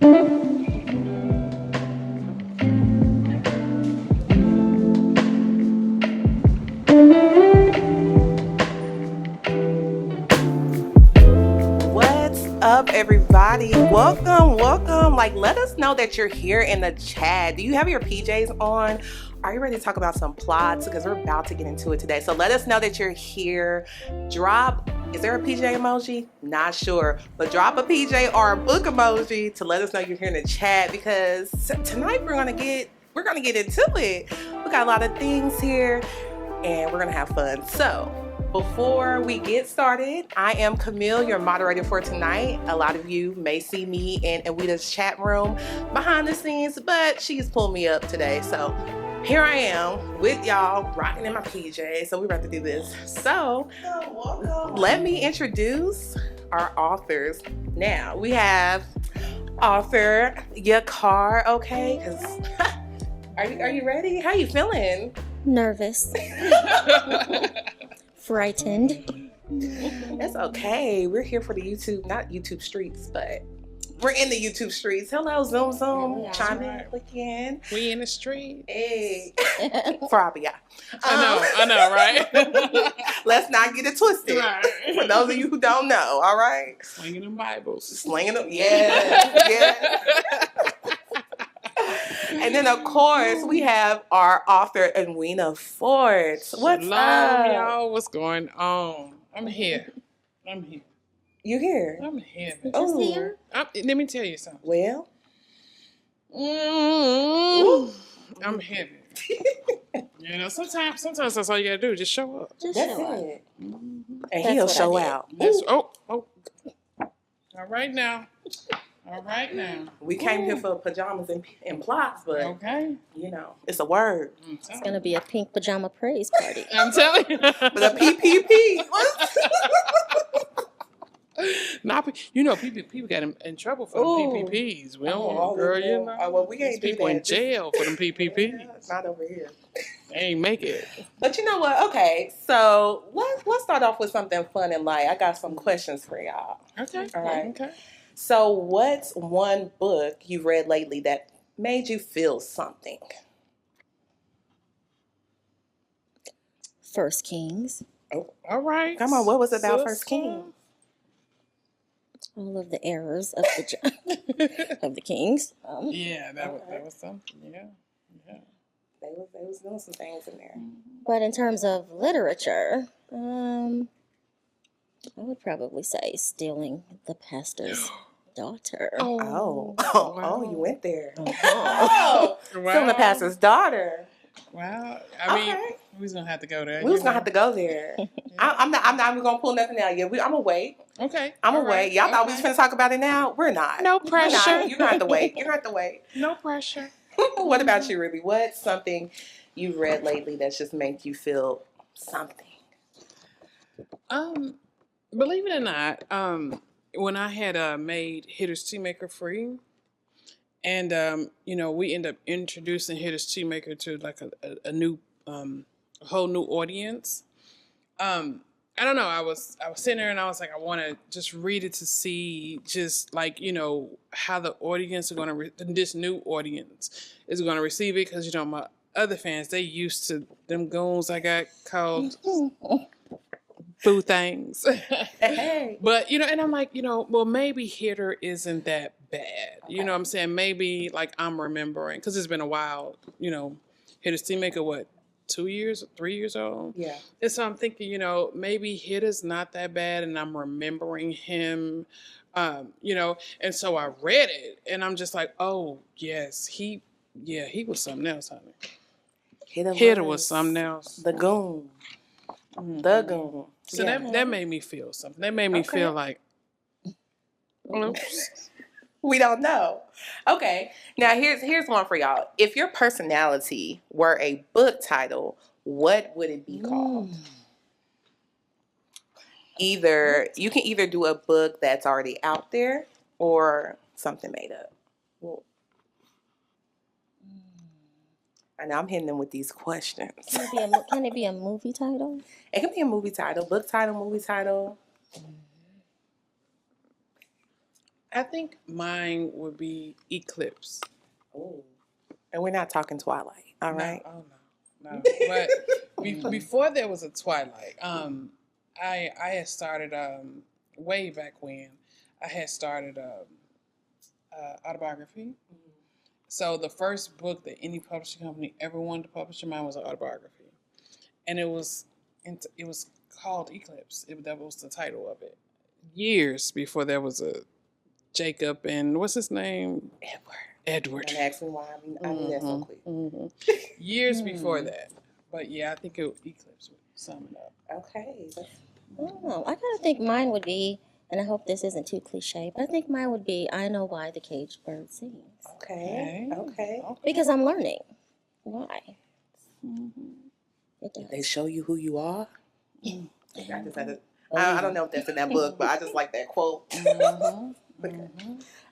What's up, everybody? Welcome. Like, let us know that you're here in the chat. Do you have your PJs on? Are you ready to talk about some plots? Because we're about to get into it today. So let us know that you're here. Is there a PJ emoji? Not sure. But drop a PJ or a book emoji to let us know you're here in the chat, because tonight we're gonna get into it. We got a lot of things here and we're gonna have fun. So before we get started, I am Camille, your moderator for tonight. A lot of you may see me in Edwina's chat room behind the scenes, but she's pulled me up today. So here I am with y'all, rocking in my PJs. So we're about to do this. So let me introduce our authors. Now we have author Yaqar, okay? Because are you ready? How you feeling? Nervous. Frightened. That's okay. We're here for the YouTube, not YouTube streets, but we're in the YouTube streets. Hello, Zoom. Yeah, Chime right. in, click in. We in the street. Hey. Frabia. I know, right? Let's not get it twisted. Right. For those of you who don't know, all right? Slinging them Bibles. Slinging them. Yeah. And then, of course, we have our author, Edwina Ford. What's Shalom, up? y'all. What's going on? I'm here. You here? I'm here. Oh. Just here? Let me tell you something. Well. I'm heavy. You know, sometimes that's all you gotta do. Just show up. Just That's show up. it. And That's he'll what I show did. out. That's, oh. All right now. We came here for pajamas and plots, but Okay. you know, it's a word. It's going to be a pink pajama praise party. I'm telling you. But a PPP. Nah, people got in trouble for Ooh. them PPPs. We don't, Oh, girl, you well, know. well, we There's ain't do people that. in jail for them PPPs. Yeah, it's not over here. They ain't make it. But you know what? Okay, so let's start off with something fun and light. I got some questions for y'all. Okay. All right. Okay. So, what's one book you've read lately that made you feel something? First Kings. All right. Come on, what was it about Sister. First King? All of the errors of the of the kings. Yeah, that was something. Yeah. They was doing some things in there. But in terms of literature, I would probably say Stealing the Pastor's Daughter. Oh, you went there. Uh-huh. Oh, Still the pastor's daughter. Wow. I mean, Okay. we was gonna have to go there. We was gonna have to go there. I'm not even gonna pull nothing out yet. I'm gonna wait. Okay. I'm all gonna wait. Y'all thought we was finna talk about it now? We're not. No We're pressure. not. You're gonna have to wait. You're gonna have to wait. No pressure. What about you, Ruby? What's something you've read lately that's just made you feel something? Believe it or not, when I had made Hitter's Tea Maker free, and we end up introducing Hitter's Tea Maker to like a new, a whole new audience. I don't know. I was sitting there and I was like, I want to just read it to see just like, how the audience are going to, this new audience is going to receive it. Because, my other fans, they used to them goons I got called boo things. Hey. But, and I'm like, well, maybe Hitter isn't that bad. Okay. You know what I'm saying? Maybe like I'm remembering, because it's been a while, Hitter's Tea Maker, what? 2 years, 3 years old. Yeah. And so I'm thinking, maybe Hitter's not that bad, and I'm remembering him, and so I read it, and I'm just like, oh yes, he was something else, honey. Hitter was something else. The goon. Mhm. The goon. So that made me feel something. That made me feel like, oops. We don't know. Okay. Now here's one for y'all. If your personality were a book title, what would it be called? You can either do a book that's already out there or something made up. I know I'm hitting them with these questions. Can it be a movie title? It can be a movie title, book title, movie title. I think mine would be Eclipse. Ooh. And we're not talking Twilight, all right? No, oh no. But before there was a Twilight, I had started way back when I had started autobiography. So the first book that any publishing company ever wanted to publish of mine was an autobiography, and it was called Eclipse. That was the title of it. Years before there was a Jacob and what's his name? Edward. And ask me why I knew that so quick. Years before that. But yeah, I think Eclipse would sum it up. Okay. I don't know. I kind of think mine would be, and I hope this isn't too cliche, but I think mine would be I Know Why the Caged Bird Sings. Okay. Because I'm learning why. It does. They show you who you are. I just had to, I don't know if that's in that book, but I just like that quote.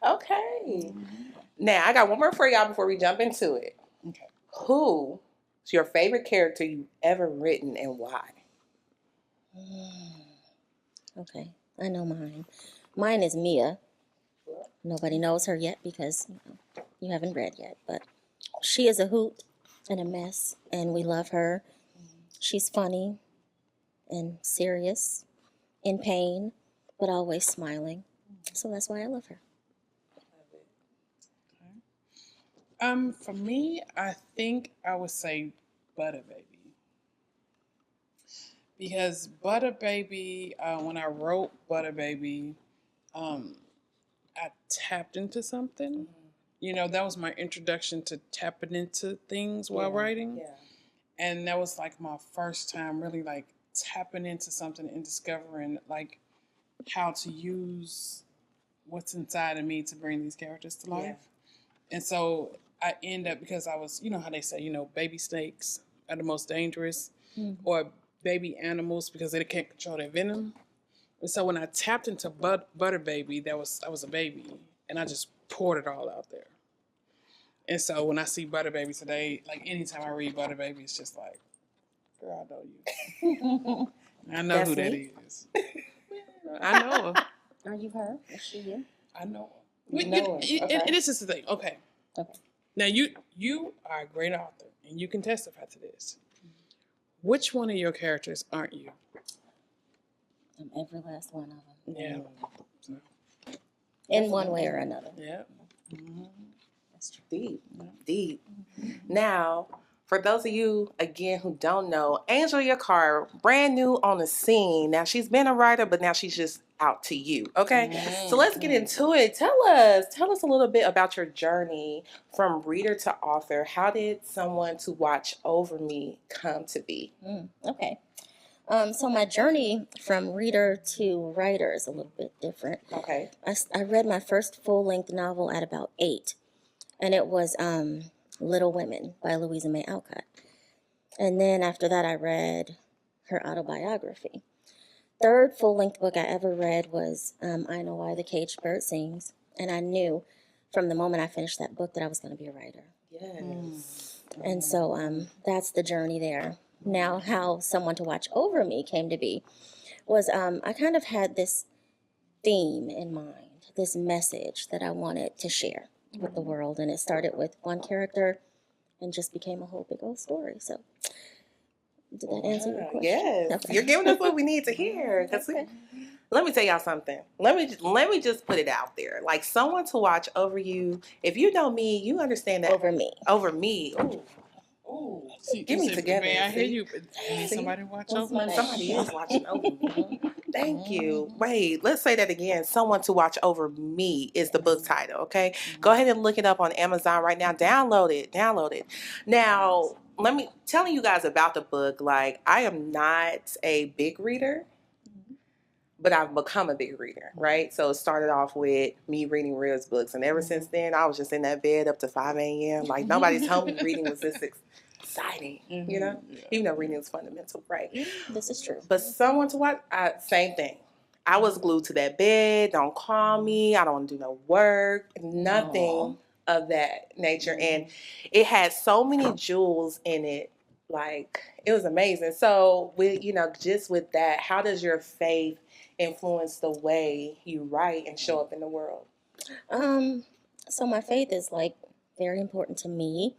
Okay. Now, I got one more for y'all before we jump into it. Okay. Who is your favorite character you've ever written and why? Okay, I know mine. Mine is Mia. Nobody knows her yet because you haven't read yet, but she is a hoot and a mess, and we love her. She's funny and serious, in pain, but always smiling. So that's why I love her. For me, I think I would say Butter Baby. Because Butter Baby, when I wrote Butter Baby, I tapped into something. You know, that was my introduction to tapping into things while writing. Yeah. And that was like my first time really like tapping into something and discovering like how to use what's inside of me to bring these characters to life. Yeah. And so I end up, because I was, you know how they say, you know, baby snakes are the most dangerous, or baby animals because they can't control their venom. And so when I tapped into Butter Baby, I was a baby, and I just poured it all out there. And so when I see Butter Baby today, like anytime I read Butter Baby, it's just like, girl, I know you. I know That's who that me? is. I know her. Are you her? Is she you? I know her. You know her. Okay. And this is the thing. Okay. Now you are a great author, and you can testify to this. Which one of your characters aren't you? I'm every last one of them. Yeah. In one way or another. Yeah. That's true. Deep. Now, for those of you, again, who don't know, Angel Yaqar, brand new on the scene. Now, she's been a writer, but now she's just out to you, okay? So let's get into it. Tell us a little bit about your journey from reader to author. How did Someone to Watch Over Me come to be? Okay. So my journey from reader to writer is a little bit different. Okay. I read my first full-length novel at about 8, and it was Little Women by Louisa May Alcott. And then after that, I read her autobiography. Third full-length book I ever read was I Know Why the Caged Bird Sings, and I knew from the moment I finished that book that I was going to be a writer. Yes. And so that's the journey there. Now, how Someone to Watch Over Me came to be was I kind of had this theme in mind, this message that I wanted to share with the world, and it started with one character and just became a whole big old story. So did that answer your question? Yes. Okay. You're giving us what we need to hear. Let me tell y'all something. Let me just put it out there. Like, Someone to Watch Over You. If you know me, you understand that. Over me. Over me. Ooh. Get me together. Man, I hear see? you. Need somebody watch over me. Somebody is watching over me. Thank you. Wait, let's say that again. Someone to Watch Over Me is the book title, okay? Go ahead and look it up on Amazon right now. Download it. Now, let me telling you guys about the book. Like, I am not a big reader, but I've become a big reader, right? So it started off with me reading Rhea's books, and ever since then, I was just in that bed up to 5 a.m. Like, nobody told me reading was this exciting, you know? Even though reading is fundamental, right? This is true. But Someone to Watch, same thing. I was glued to that bed. Don't call me. I don't want to do no work. Nothing of that nature. And it had so many jewels in it. Like, it was amazing. So, with just with that, how does your faith influence the way you write and show up in the world? So my faith is like very important to me.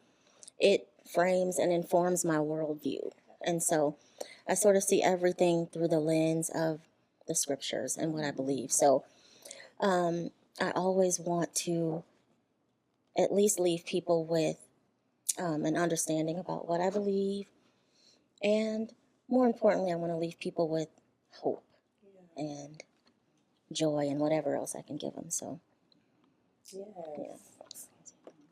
It frames and informs my worldview. And so I sort of see everything through the lens of the scriptures and what I believe. So I always want to at least leave people with an understanding about what I believe. And more importantly, I want to leave people with hope and joy and whatever else I can give them. So, Yes. yeah.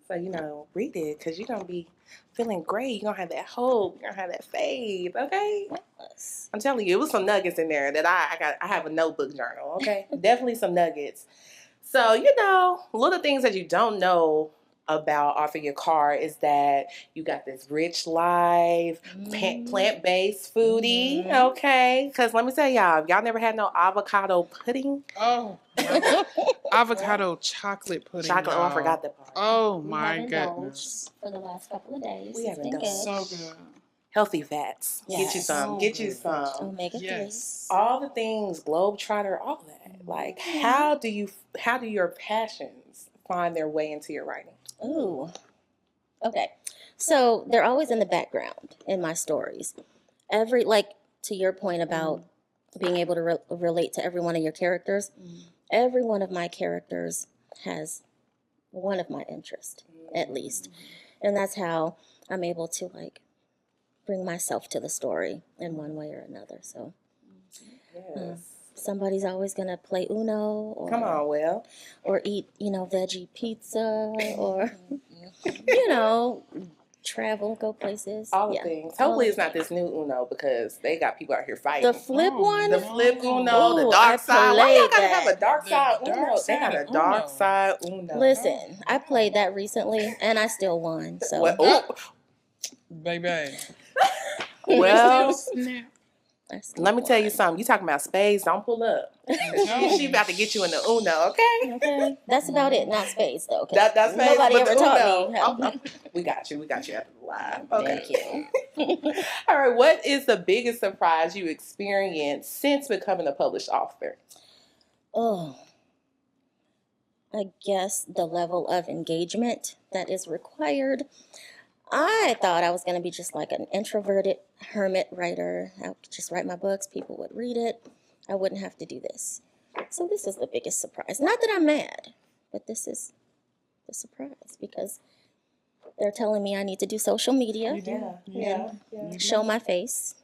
So, read it because you're going to be feeling great. You're going to have that hope. You're going to have that faith, okay? Yes. I'm telling you, it was some nuggets in there that I have a notebook journal, okay? Definitely some nuggets. So, little things that you don't know about Offer Your Car is that you got this rich life, plant-based foodie, okay? Because let me tell y'all, if y'all never had no avocado pudding. Oh, avocado chocolate pudding. Chocolate, I forgot that part. Oh, We my have goodness. indulged for the last couple of days. We It's have been indulged. good. So good. Healthy fats. Yes. Get you some. So Get you good. some. Omega Yes. All the things, Globetrotter, all that. Like, how do your passions find their way into your writing? 3. Ooh. Okay. So they're always in the background in my stories. To your point about being able to relate to every one of your characters, every one of my characters has one of my interests, at least. And that's how I'm able to bring myself to the story in one way or another. So Yes. somebody's always gonna play Uno or Come on, Will. or eat, veggie pizza or travel, go places. All the things. Hopefully, it's not this new Uno because they got people out here fighting. The flip one? The flip Uno, the Ooh, dark I side. Why y'all played gotta that. have a dark The side dark Uno? They side got a of dark Uno. side Uno. Listen, I played that recently and I still won. So Well, oh, Baby. well, Snap. I still let me tell you won. something. You talking about spades? Don't pull up. She about to get you in the Uno, okay? Okay, that's about it. Not spades though. 'Cause That's spades, nobody but ever the taught Uno. me. How. We got you. We got you after the live. Okay. Thank you. All right. What is the biggest surprise you experienced since becoming a published author? Oh, I guess the level of engagement that is required. I thought I was going to be just like an introverted hermit writer. I would just write my books, people would read it. I wouldn't have to do this. So this is the biggest surprise. Not that I'm mad, but this is the surprise because they're telling me I need to do social media, Yeah. show my face.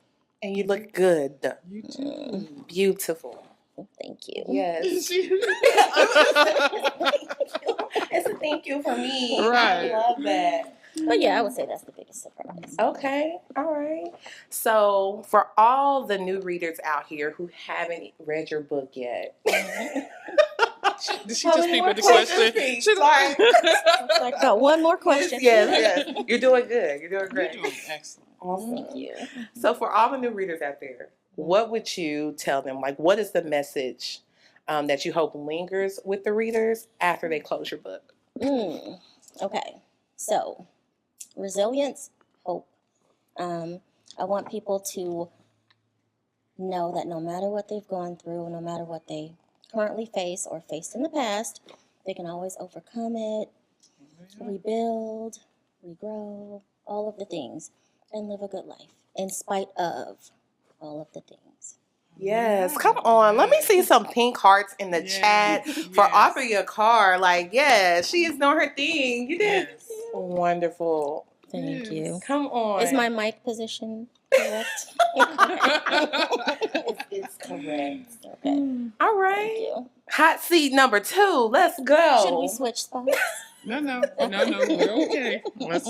And you look good. You too. Beautiful. Thank you. Yes. It's a thank you for me. Right. I love that. But yeah, I would say that's the biggest surprise. Okay. All right. So, for all the new readers out here who haven't read your book yet, Did she How just many peep more at the question? questions? She Sorry. Looks like got one more question. yes. You're doing good. You're doing You're great. doing excellent. Awesome. Thank you. So, for all the new readers out there, what would you tell them? Like, what is the message that you hope lingers with the readers after they close your book? Okay. So, resilience, hope. I want people to know that no matter what they've gone through, no matter what they currently face or faced in the past, they can always overcome it, rebuild, regrow, all of the things, and live a good life in spite of all of the things. Yes, come on. Let me see some pink hearts in the chat for Offer Your Car. Like, yes, she is doing her thing. You did wonderful. Thank you. Come on. Is my mic position correct? It's correct. Okay. All Thank right. you. Hot seat number 2. Let's go. Should we switch spots? No, we're okay. Let's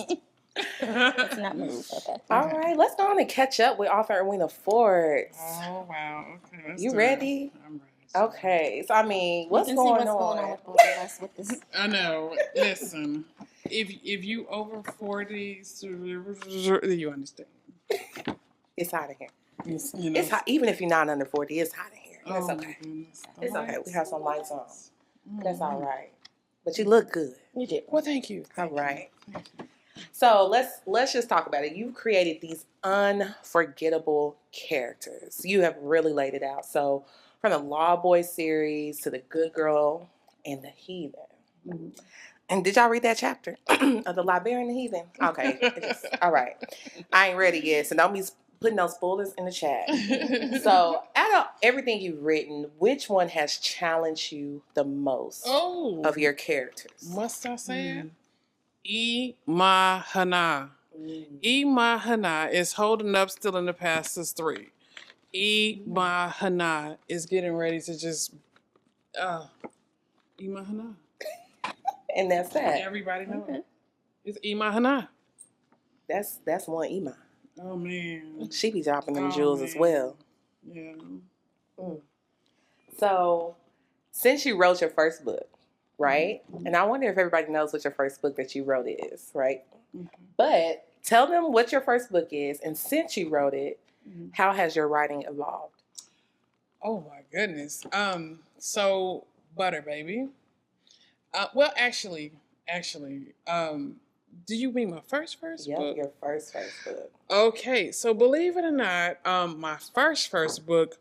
not move. Okay. All right, let's go on and catch up with author Edwina Forbes. Oh, wow. Okay, let's You do ready? it. I'm ready. Okay, so I mean, what's You can going see what's on? going on with both of us with this. I know. Listen, if you over 40, you understand. It's hot in here. You know. It's hot, even if you're not under 40. It's hot in here. That's Oh, okay. my goodness. It's okay. We have some lights on. That's all Mhm. right. But you look good. You do. Well, thank you. All right. So let's just talk about it. You've created these unforgettable characters. You have really laid it out. So from the Law Boy series to the Good Girl and the Heathen. Mm-hmm. And did y'all read that chapter of the Librarian and the Heathen? Okay. All right. I ain't ready yet, so don't be putting those spoilers in the chat. So, out of everything you've written, which one has challenged you the most of your characters? Must I say it? Imahana. Imahana is holding up still in the past 3. Imahana is getting ready to just Imahana. And that's that. Everybody knows. Okay. It's Imahana. That's one Ima. Oh man. She be dropping them jewels as well. Yeah. So, since you wrote your first book, right? And I wonder if everybody knows what your first book that you wrote is, right? But tell them what your first book is, and since you wrote it, how has your writing evolved? Oh my goodness. So Butter Baby. Well, actually, do you mean my first book? Your first book. Okay, so believe it or not, my first book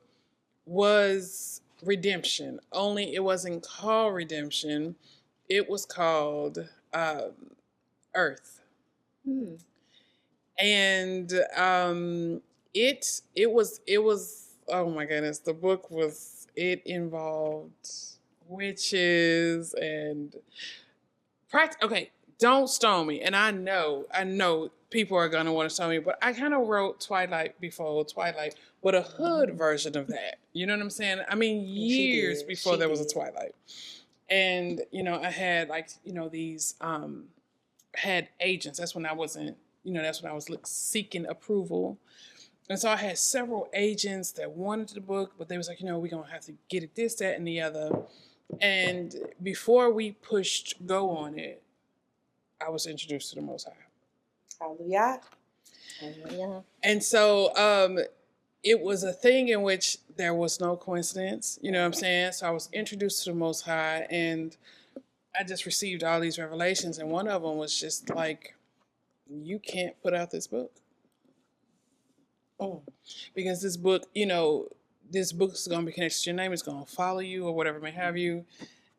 was Redemption. Only it wasn't called Redemption. It was called Earth. And it was oh my goodness, the book it involved witches and okay, don't stone me. And I know people are gonna want to stone me, but I kind of wrote Twilight before Twilight, but a hood version of that. You know what I'm saying? I mean, years before there was a Twilight. And, I had these had agents. That's when I wasn't, that's when I was seeking approval. And so I had several agents that wanted the book, but they was like, we're going to have to get it this, that, and the other. And before we pushed go on it, I was introduced to the Most High. Hallelujah. And so it was a thing in which there was no coincidence, you know what I'm saying? So I was introduced to the Most High, and I just received all these revelations, and one of them was just like, you can't put out this book. Because this book, this book is going to be connected to your name. It's going to follow you or whatever may have you.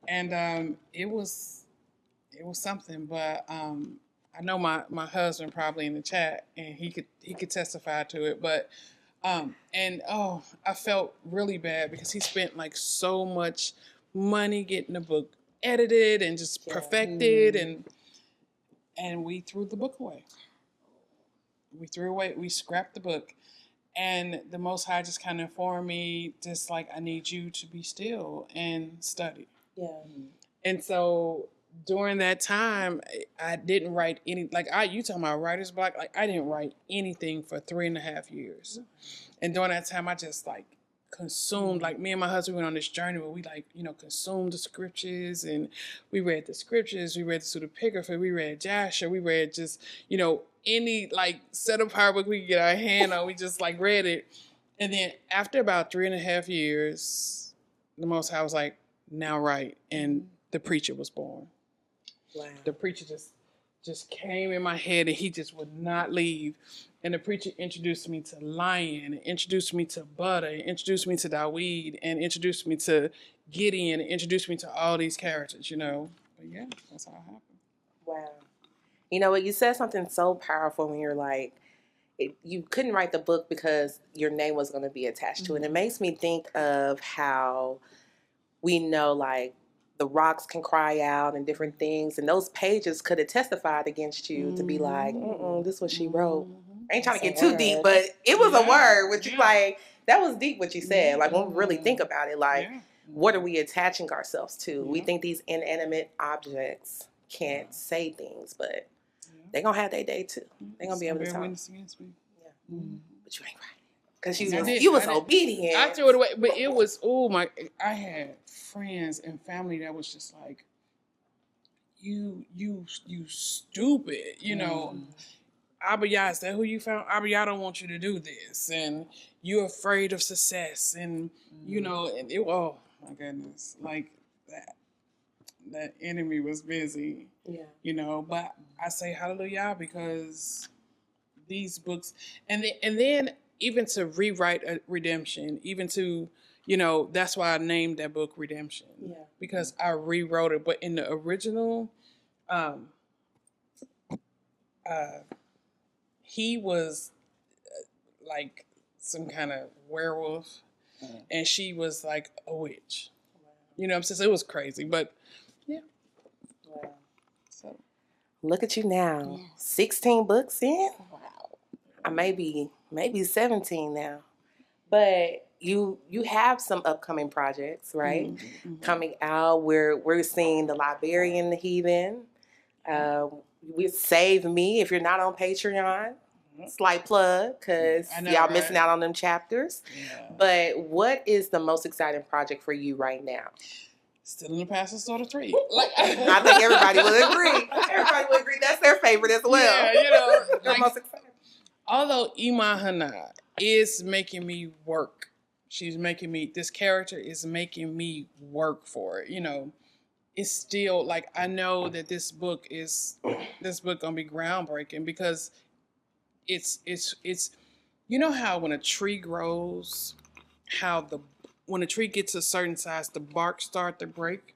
And it was something, but I know my husband probably in the chat, and he could testify to it. But I felt really bad because he spent like so much money getting the book edited and just perfected, and we threw the book away. We scrapped the book. And the Most High just kind of informed me, just like, I need you to be still and study. Yeah. And so during that time, I didn't write any, you talking about writer's block, I didn't write anything for 3.5 years. And during that time, I just consumed, me and my husband went on this journey where we consumed the scriptures, and we read the scriptures, we read the pseudepigraphy, we read Jasher, we read just, any set apart book we could get our hand on, we just read it. And then after about 3.5 years, the Most High was like, now write. And the preacher was born. Wow. The preacher just came in my head, and he just would not leave. And the preacher introduced me to Lion, introduced me to Butter, introduced me to Daweed, and introduced me to Gideon, and introduced me to all these characters, But yeah, that's how it happened. Wow. You know what? You said something so powerful when you're you couldn't write the book because your name was going to be attached to it. And it makes me think of how we know, the rocks can cry out and different things. And those pages could have testified against you to be like, this is what she wrote. I ain't trying to get too deep, but it was a word. Which that was deep what you said. When we really think about it, what are we attaching ourselves to? We think these inanimate objects can't say things, but they're going to have their day too. They're going to be able to talk. But you ain't right. Because you was obedient. I threw it away. But it was, I had friends and family that was just like, you stupid, Abba Yah, is that who you found? Abba Yah don't want you to do this. And you're afraid of success. And, and it, oh my goodness, that enemy was busy. Yeah. But I say hallelujah because these books, and then even to rewrite a Redemption, even to, You know, that's why I named that book Redemption. Yeah. Because I rewrote it. But in the original, he was like some kind of werewolf, and she was like a witch. You know what I'm saying? So it was crazy, but yeah. Wow. So Look at you now. 16 books in? Wow. Maybe 17 now. But you have some upcoming projects, right? Coming out. We're seeing the Librarian, the Heathen. We Save Me if you're not on Patreon. Slight plug, because y'all missing out on them chapters. Yeah. But what is the most exciting project for you right now? Still in the Pastor's Daughter 3. I think everybody will agree. Everybody will agree that's their favorite as well. Yeah, you know. Their most exciting. Although Iman Hana is making me work. This character is making me work for it. You know, it's still like, I know that this book gonna be groundbreaking because it's you know how when a tree grows, when a tree gets a certain size, the bark start to break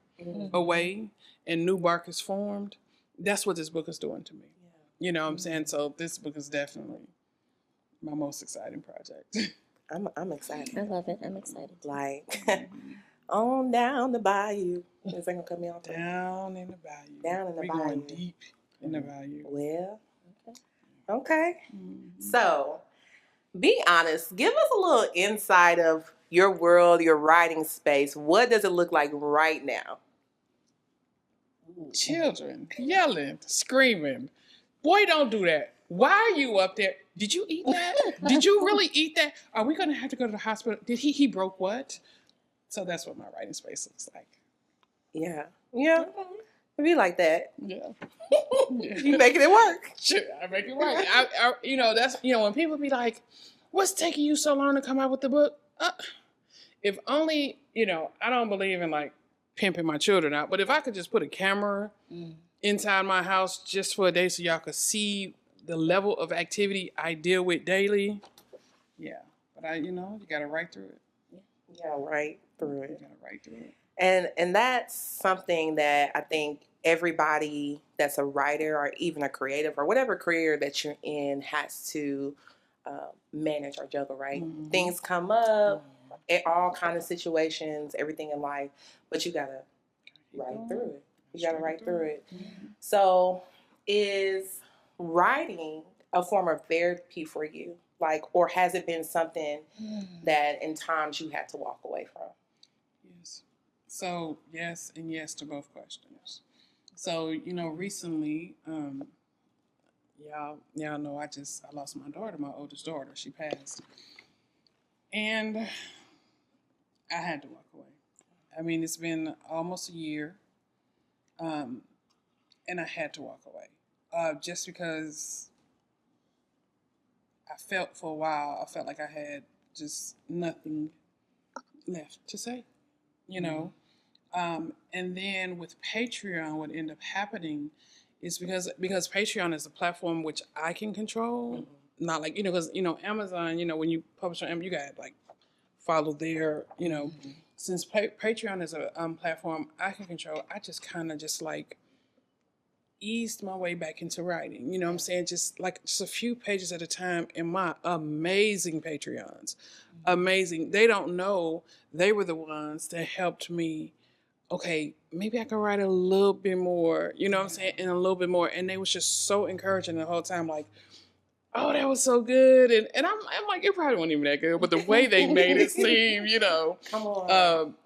away and new bark is formed. That's what this book is doing to me. Yeah. You know what I'm saying? So this book is definitely my most exciting project. I'm excited. I love it. I'm excited. Like on down the bayou. Is that gonna cut me off? Down in the bayou. Down in the bayou. We're going deep in the bayou. Well, okay. So, be honest. Give us a little insight of your world, your writing space. What does it look like right now? Children yelling, screaming. Boy, don't do that. Why are you up there? Did you eat that? Did you really eat that? Are we going to have to go to the hospital? Did he broke what? So that's what my writing space looks like. Yeah. Yeah. It'd be like that. Yeah. You making it work. Sure, I make it work. You know, that's, you know, when people be like, what's taking you so long to come out with the book? If only, you know, I don't believe in like pimping my children out, but if I could just put a camera inside my house just for a day so y'all could see the level of activity I deal with daily. Yeah. But you got to write through it. Yeah, right through it. You got to write through it. And that's something that I think everybody that's a writer or even a creative or whatever career that you're in has to manage or juggle, right? Things come up, all kind of situations, everything in life, but you got to write through it. You got to write through it. So is writing a form of therapy for you? Like, or has it been something that in times you had to walk away from? Yes. So yes and yes to both questions. So, recently, y'all know I lost my daughter, my oldest daughter. She passed. And I had to walk away. I mean, it's been almost a year. And I had to walk away. Just because I felt for a while, I felt like I had just nothing left to say, And then with Patreon, what ended up happening is because Patreon is a platform which I can control, not like, because, Amazon, when you publish on Amazon, you got to like follow their, since Patreon is a platform I can control, I just kind of just like eased my way back into writing. You know what I'm saying? Just a few pages at a time in my amazing Patreons. Amazing. They don't know they were the ones that helped me. Okay, maybe I can write a little bit more, you know what I'm saying? And a little bit more. And they was just so encouraging the whole time, like, oh, that was so good. And I'm like, it probably wasn't even that good, but the way they made it seem, Come on.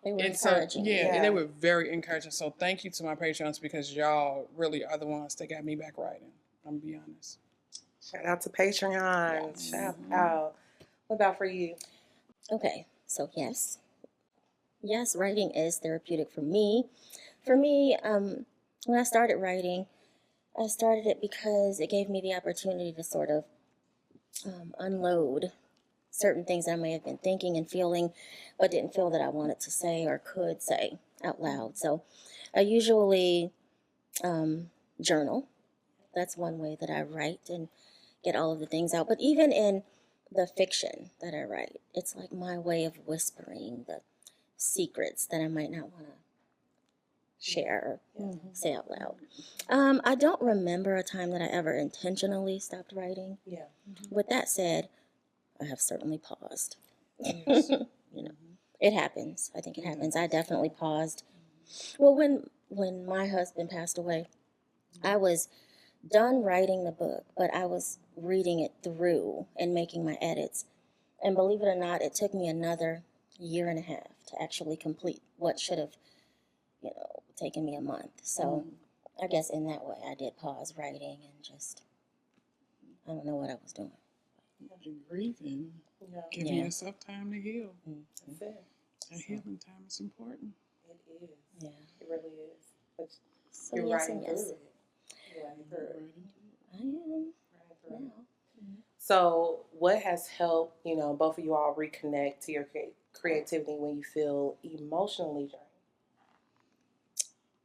They were and encouraging. So, and they were very encouraging. So thank you to my Patreons because y'all really are the ones that got me back writing. I'm going to be honest. Shout out to Patreon. Yes. Shout out. What about for you? Okay, so yes, writing is therapeutic for me. For me, when I started writing, I started it because it gave me the opportunity to sort of unload certain things I may have been thinking and feeling, but didn't feel that I wanted to say or could say out loud. So I usually journal. That's one way that I write and get all of the things out. But even in the fiction that I write, it's like my way of whispering secrets that I might not want to share or say out loud. I don't remember a time that I ever intentionally stopped writing. Yeah. With that said, I have certainly paused. Yes. You know, it happens. I think it happens. I definitely paused. Well, when my husband passed away, I was done writing the book, but I was reading it through and making my edits. And believe it or not, it took me another 1.5 years to actually complete what should have, taken me a month. So I guess in that way, I did pause writing and just, I don't know what I was doing. Grieving. Yeah. Giving yourself time to heal. That's it. And healing time is important. It is. Yeah. It really is. But So you're yes writing and through yes. it. You're writing through it. I am Writing through it. now. So, what has helped, both of you all reconnect to your creativity when you feel emotionally drained?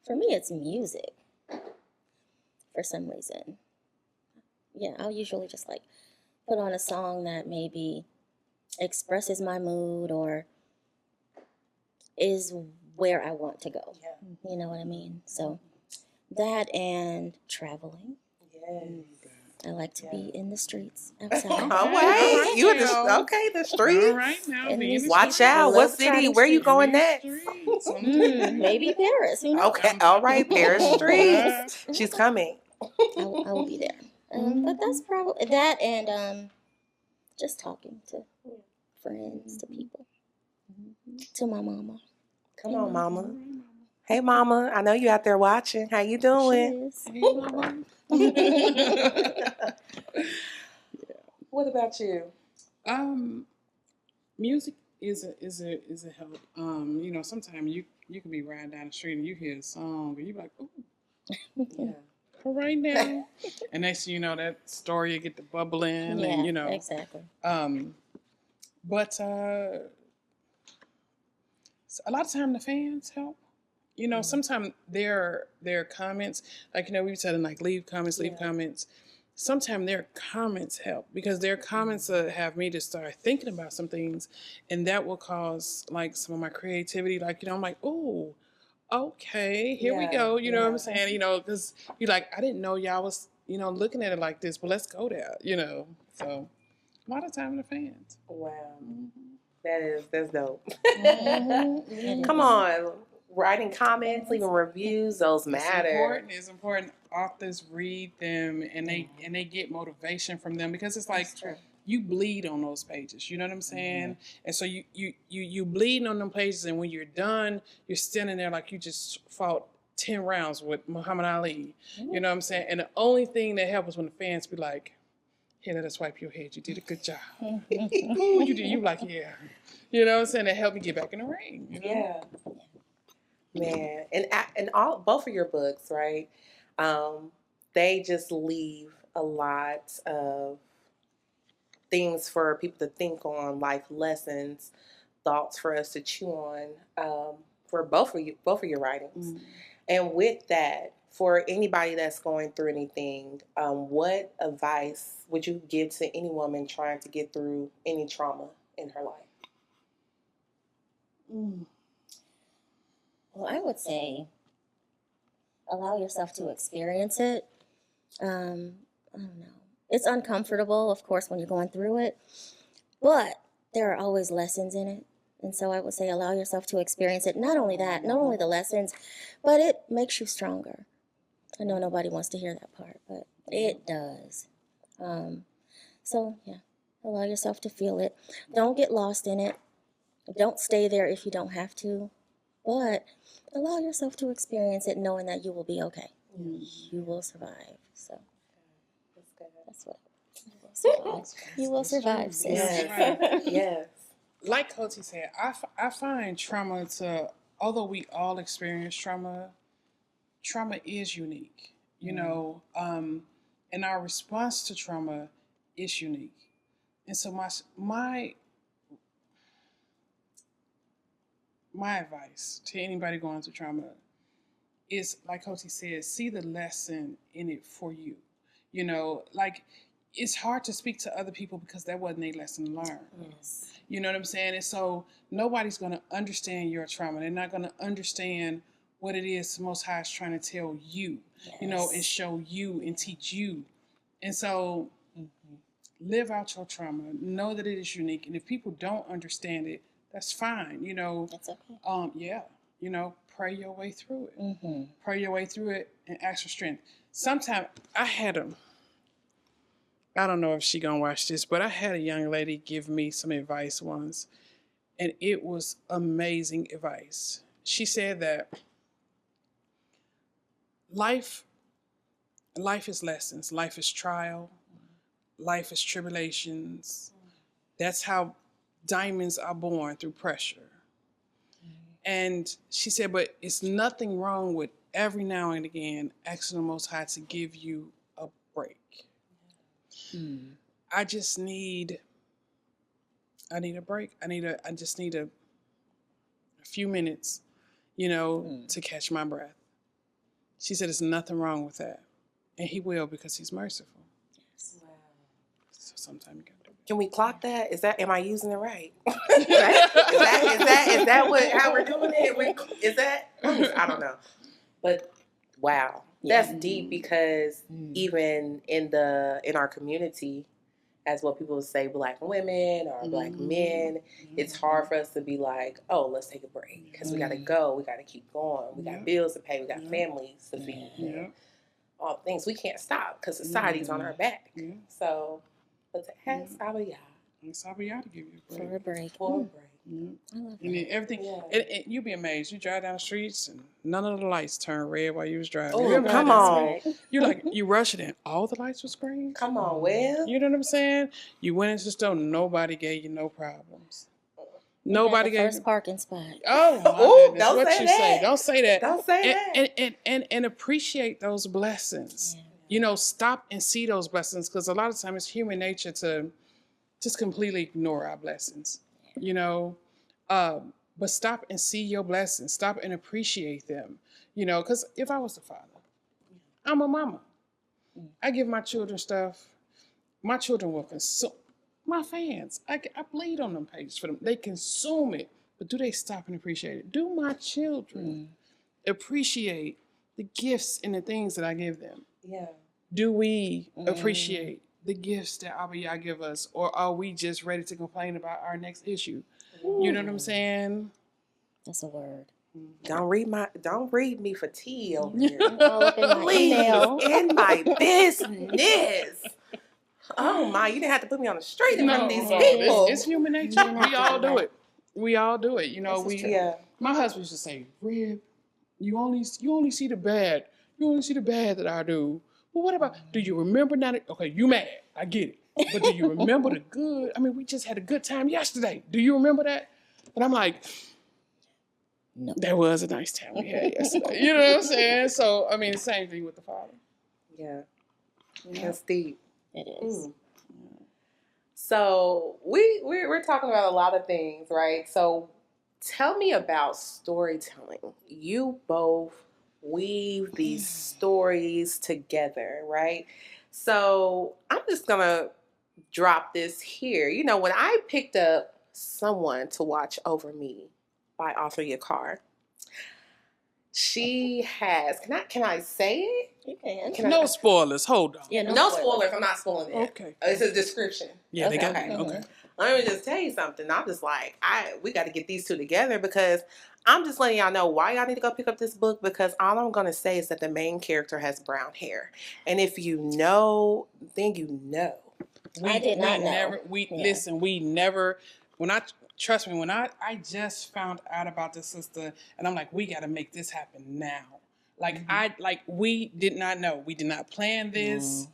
For me, it's music. For some reason. Yeah, I'll usually just put on a song that maybe expresses my mood or is where I want to go. Yeah. You know what I mean? So that and traveling. Yes. I like to be in the streets outside. All right. You in the All streets. right now, And be in the Watch streets. out. I What love city? trotting Where you streets. going next? Maybe Paris. Who knows? Okay. All right. Paris streets. She's coming. I will be there. But that's probably that, and just talking to friends, to people, to my mama. Come on, mama. Hey, mama. I know you out there watching. How you doing? She is. What about you? Music is a help. Sometimes you can be riding down the street and you hear a song and you be like, ooh, Yeah. all right now. And next thing you know, that story you get to bubbling Yeah, and exactly. But a lot of time the fans help. Sometimes their comments, we were telling leave comments. Sometimes their comments help because their comments have me to start thinking about some things, and that will cause some of my creativity. I'm like, oh, okay, here we go. You know what I'm saying? Because you're like, I didn't know y'all was looking at it like this, but let's go there. So a lot of time the fans. Wow. That's dope. Mm-hmm. Come on. Writing comments, leaving reviews, those matter. It's important. Authors read them and they get motivation from them because it's like you bleed on those pages. You know what I'm saying? And so you bleed on them pages, and when you're done, you're standing there like you just fought 10 rounds with Muhammad Ali. You know what I'm saying? And the only thing that helps is when the fans be like, "Here, let us wipe your head. You did a good job." Ooh, you did. You like, yeah. You know what I'm saying? That helped me get back in the ring. Yeah. Man, and both of your books, right? They just leave a lot of things for people to think on, life lessons, thoughts for us to chew on. For both of your writings, and with that, for anybody that's going through anything, what advice would you give to any woman trying to get through any trauma in her life? Well, I would say allow yourself to experience it. I don't know. It's uncomfortable, of course, when you're going through it, but there are always lessons in it. And so I would say allow yourself to experience it. Not only that, not only the lessons, but it makes you stronger. I know nobody wants to hear that part, but it does. So, yeah, allow yourself to feel it. Don't get lost in it. Don't stay there if you don't have to. But allow yourself to experience it knowing that you will be okay. You will survive. So that's what you will survive, sis. Yes. Yes. Like Coty said, I find trauma although we all experience trauma is unique, and our response to trauma is unique. And so my advice to anybody going through trauma is, like Coty said, see the lesson in it for you. it's hard to speak to other people because that wasn't a lesson learned. Yes. You know what I'm saying? And so nobody's going to understand your trauma. They're not going to understand what it is the Most High is trying to tell you, you know, and Yes. show you and teach you. And so live out your trauma. Know that it is unique. And if people don't understand it, that's fine. You know, That's okay. yeah, you know, pray your way through it. Mm-hmm. Pray your way through it and ask for strength. Sometimes I don't know if she gonna watch this, but I had a young lady give me some advice once, and it was amazing advice. She said that life is lessons, life is trial, life is tribulations. That's how diamonds are born, through pressure. And she said, but it's nothing wrong with every now and again asking the Most High to give you a break. I need a break. I just need a few minutes, you know, to catch my breath. She said, there's nothing wrong with that. And he will, because he's merciful. Wow. So sometimes you gotta do it. Can we clock that? Am I using it right? Is that how we're doing it? Is that? I don't know. But wow, that's deep, because even in our community, as what people say, Black women or Black men, it's hard for us to be like, oh, let's take a break because we got to go, we got to keep going, we got bills to pay, we got families to feed, all things. We can't stop because society's on our back. So, but to ask Abba Yah, It's Abba Yah to give you a break. For a break. for a break. I love And then everything, Yeah. and you'll be amazed. You drive down the streets and none of the lights turn red while you was driving. Oh, You ever come had that? on. Right. You like, you rush it in. All the lights was green. Come on, Will. You know what I'm saying? You went into the store, nobody gave you no problems. We Nobody had the gave first parking spot. Oh my Ooh, goodness. don't What say you that. say. Don't say that. Don't say that. And appreciate those blessings. Yeah. You know, stop and see those blessings, because a lot of times it's human nature to just completely ignore our blessings. You know, but stop and see your blessings. Stop and appreciate them. You know, because if I was a father, I'm a mama. I give my children stuff. My children will consume. My fans, I bleed on them pages for them. They consume it, but do they stop and appreciate it? Do my children appreciate the gifts and the things that I give them? Yeah. Do we appreciate the gifts that Abba Yah give us, or are we just ready to complain about our next issue? You know what I'm saying? That's a word. Don't read me for tea over here. All up in my Please, email. in my business. Oh my, you didn't have to put me on the street in front of these people. It's human nature. We all do it. We all do it. You know, Yeah. My husband used to say, Rib, you only see the bad. You only see the bad that I do. Well, what about, do you remember now? Okay, you mad. I get it. But do you remember the good? I mean, we just had a good time yesterday. Do you remember that? And I'm like, No. that was a nice time we had yesterday. You know what I'm saying? So, I mean, the same thing with the Father. Yeah. That's deep. It is. So we're talking about a lot of things, right? So tell me about storytelling. You both weave these stories together, right? So I'm just gonna drop this here. You know, when I picked up Someone to Watch Over Me by Angel Yaqar, she has, can I say it? You can. No spoilers. Hold on. Yeah, No spoilers. I'm not spoiling it. Okay. It's a description. Yeah, they got Okay. it. Okay. Let me just tell you something. I'm just like, we got to get these two together, because I'm just letting y'all know why y'all need to go pick up this book, because all I'm going to say is that the main character has brown hair. And if you know, then you know. I did not know. Listen, we never, trust me, when I just found out about this sister, and I'm like, we got to make this happen now. Like, we did not know. We did not plan this.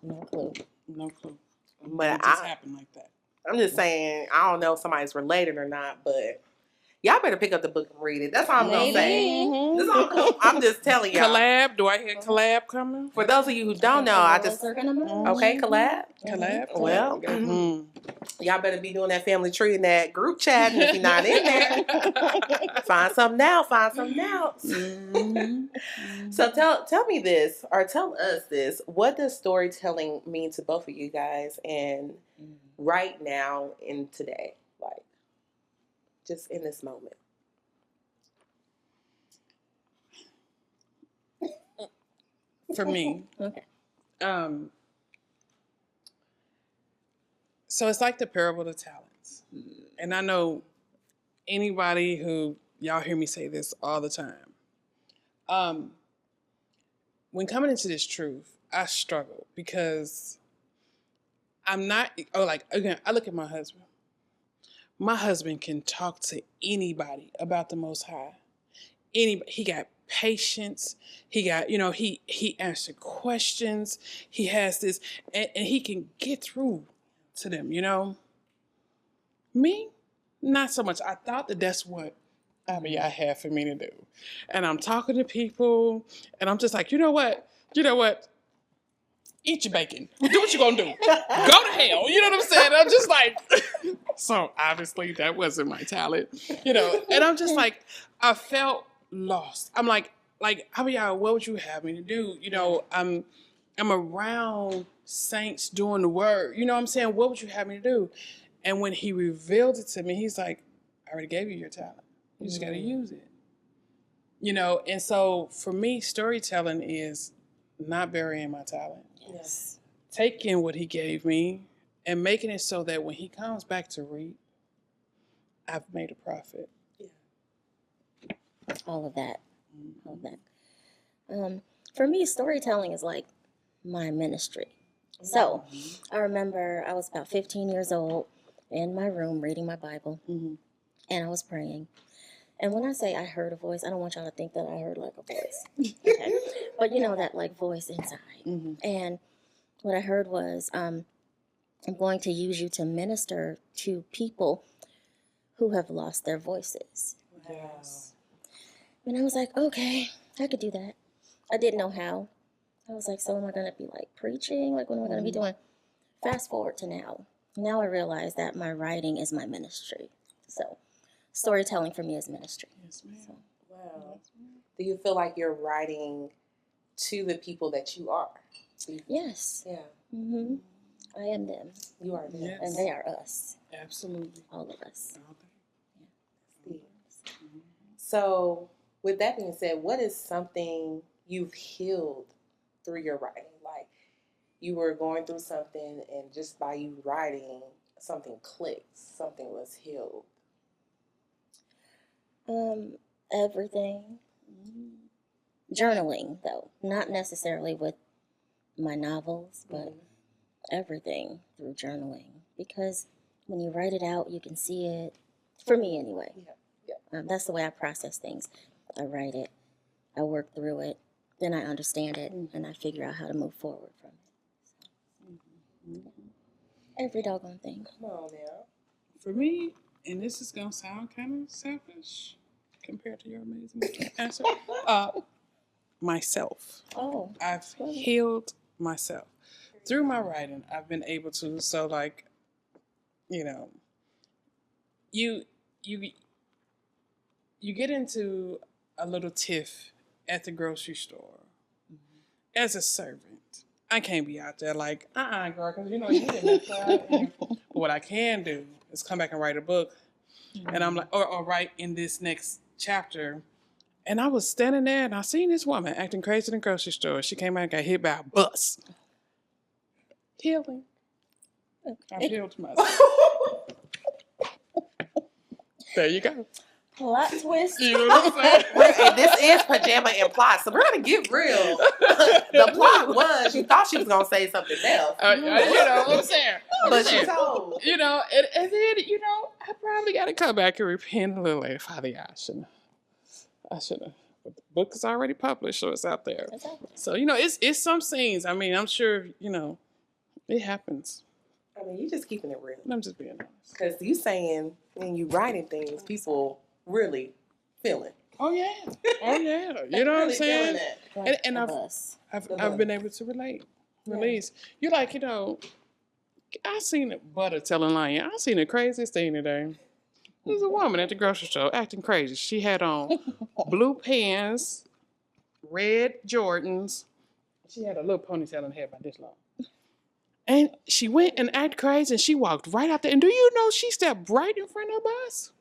No clue. No clue. But It just happened like that. I'm just saying, I don't know if somebody's related or not, but y'all better pick up the book and read it. That's all I'm going to say. This all cool. I'm just telling y'all. Collab? Do I hear collab coming? For those of you who don't know, I just okay, collab. Collab? Well, y'all better be doing that family tree in that group chat, and if you're not in there, find something else. Find something else. So tell me this, or tell us this. What does storytelling mean to both of you guys, and right now in today, like just in this moment? For me, Okay. So it's like the parable of the talents. And I know anybody who, y'all hear me say this all the time. When coming into this truth, I struggle because I'm not, again, I look at my husband. My husband can talk to anybody about the Most High. He got patience. He got, he answered questions. He has this, and he can get through to them, Me, not so much. I thought that's what I had for me to do. And I'm talking to people, and I'm just like, you know what? Eat your bacon. Do what you gonna do. Go to hell. You know what I'm saying? I'm just like, so obviously that wasn't my talent, and I'm just like, I felt lost. I'm like, what would you have me to do? I'm around saints doing the word. You know what I'm saying? What would you have me to do? And when he revealed it to me, he's like, I already gave you your talent. You just got to use it. And so for me, storytelling is not burying my talent. Yes. Taking what he gave me and making it so that when he comes back to read, I've made a profit. All of that. For me, storytelling is like my ministry. So I remember I was about 15 years old in my room reading my Bible, and I was praying. And when I say I heard a voice, I don't want y'all to think that I heard like a voice. Okay? But that like voice inside. And what I heard was, I'm going to use you to minister to people who have lost their voices. Yes. And I was like, okay, I could do that. I didn't know how. I was like, so am I going to be like preaching? Like, what am I going to be doing? Fast forward to now. Now I realize that my writing is my ministry. So storytelling for me is ministry. Yes, ma'am. So. Wow. Do you feel like you're writing to the people that you are? Yes. Yeah. Mm-hmm. I am them. You are them. Yes. And they are us. Absolutely. All of us. So, with that being said, what is something you've healed through your writing? Like, you were going through something, and just by you writing, something clicked, something was healed. Everything. Journaling, though. Not necessarily with my novels, but everything through journaling. Because when you write it out, you can see it. For me, anyway. Yeah. That's the way I process things. I write it. I work through it. Then I understand it, and I figure out how to move forward from it. So, every doggone thing. Come on now. For me, and this is going to sound kind of selfish compared to your amazing answer, myself. Oh. I've healed myself. Through my writing, I've been able to, so like, you get into a little tiff at the grocery store as a servant. I can't be out there like, girl, because you didn't try. But what I can do is come back and write a book. And I'm like, or write in this next chapter. And I was standing there and I seen this woman acting crazy in the grocery store. She came out and got hit by a bus. Healing. I've healed myself. There you go. Plot twist. You know what I'm saying? And this is Pajama and Plot, so we're going to get real. The plot was, you thought she was going to say something else. You know what I'm saying? But she told. And then, I probably got to come back and repent a little later. Father, I shouldn't have. But the book is already published, so it's out there. So, it's some scenes. I mean, I'm sure, it happens. I mean, you just keeping it real. I'm just being honest. Because you saying when you writing things, people really feeling. Oh yeah. Oh yeah. You know what I'm saying? Like And a I've bus. I've been able to release. You're like, I seen it butter telling lying. I seen the craziest thing today. There's a woman at the grocery store acting crazy. She had on blue pants, red Jordans. She had a little ponytail in her hair about this long. And she went and acted crazy and she walked right out there. And do you know she stepped right in front of the bus?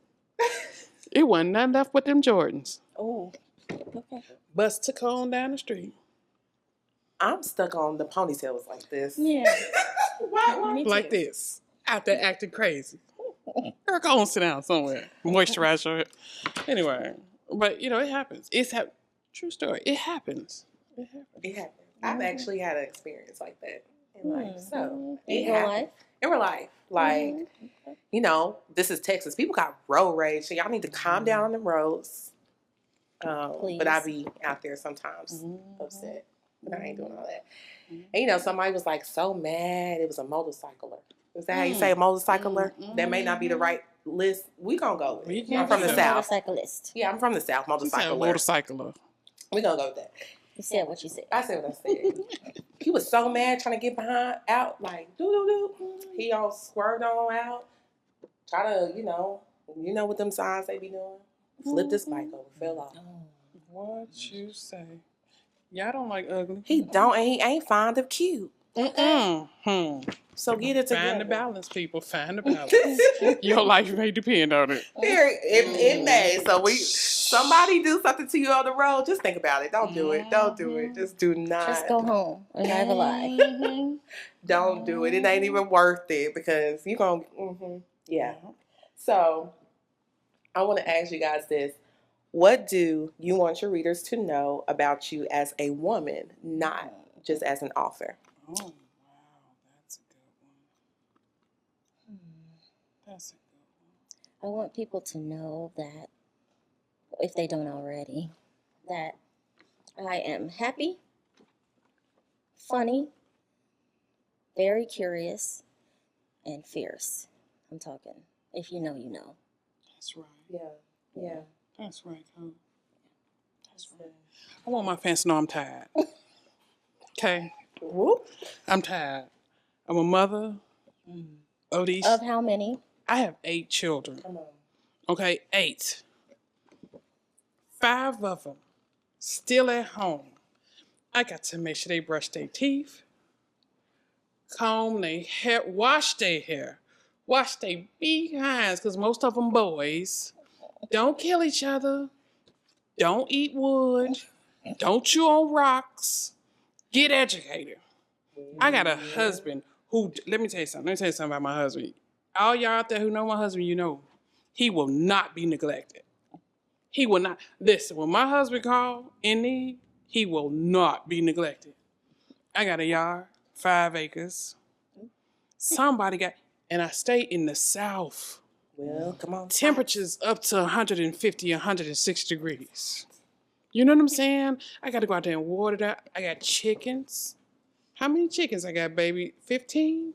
It wasn't nothing left but them Jordans. Oh, okay. Bus took her on down the street. I'm stuck on the ponytails like this. Yeah. Why? Me too. Like this. Out there acting crazy. Girl, go and sit down somewhere. Moisturize your hair. Anyway. But, it happens. True story. It happens. It happens. I've actually had an experience like that in life. So In real life? In real life. Like, this is Texas. People got road rage, so y'all need to calm down on the roads. But I be out there sometimes upset. But I ain't doing all that. And somebody was like so mad. It was a motorcycler. Is that how you say motorcycler? That may not be the right list. We gonna go with it. I'm from the South. Motorcyclist. Yeah, I'm from the South. Motorcycler. Motorcycler. We gonna go with that. You said what you said. I said what I said. He was so mad trying to get out, like, doo. He all swerved on out. Try to, you know what them signs they be doing? Flip this bike over, fell off. What you say? Y'all don't like ugly. He don't, and he ain't fond of cute. So get it together. Find the balance, people. Find the balance. Your life may depend on it. It may. So somebody do something to you on the road, just think about it. Don't do it. Don't do it. Just do not. Just go home and have a lie. Don't do it. It ain't even worth it because you're going to, yeah. So I want to ask you guys this. What do you want your readers to know about you as a woman, not just as an author? Oh, wow. That's a good one. That's a good one. I want people to know that, if they don't already, that I am happy, funny, very curious, and fierce. I'm talking. If you know, you know. That's right. Yeah. That's right, huh? That's right. I want my fans to know I'm tired. Okay? Whoop. I'm tired. I'm a mother of these. Of how many? I have 8 children. Come on. Okay, 8. 5 of them still at home. I got to make sure they brush their teeth, comb their hair, wash their hair, wash their behinds, because most of them boys. Don't kill each other. Don't eat wood. Don't chew on rocks. Get educated. I got a husband who, let me tell you something about my husband. All y'all out there who know my husband, he will not be neglected. He will not. Listen, when my husband call in need, he will not be neglected. I got a yard, 5 acres. And I stay in the South. Well, come on. Temperatures up to 150, 160 degrees. You know what I'm saying? I got to go out there and water that. I got chickens. How many chickens I got, baby? 15?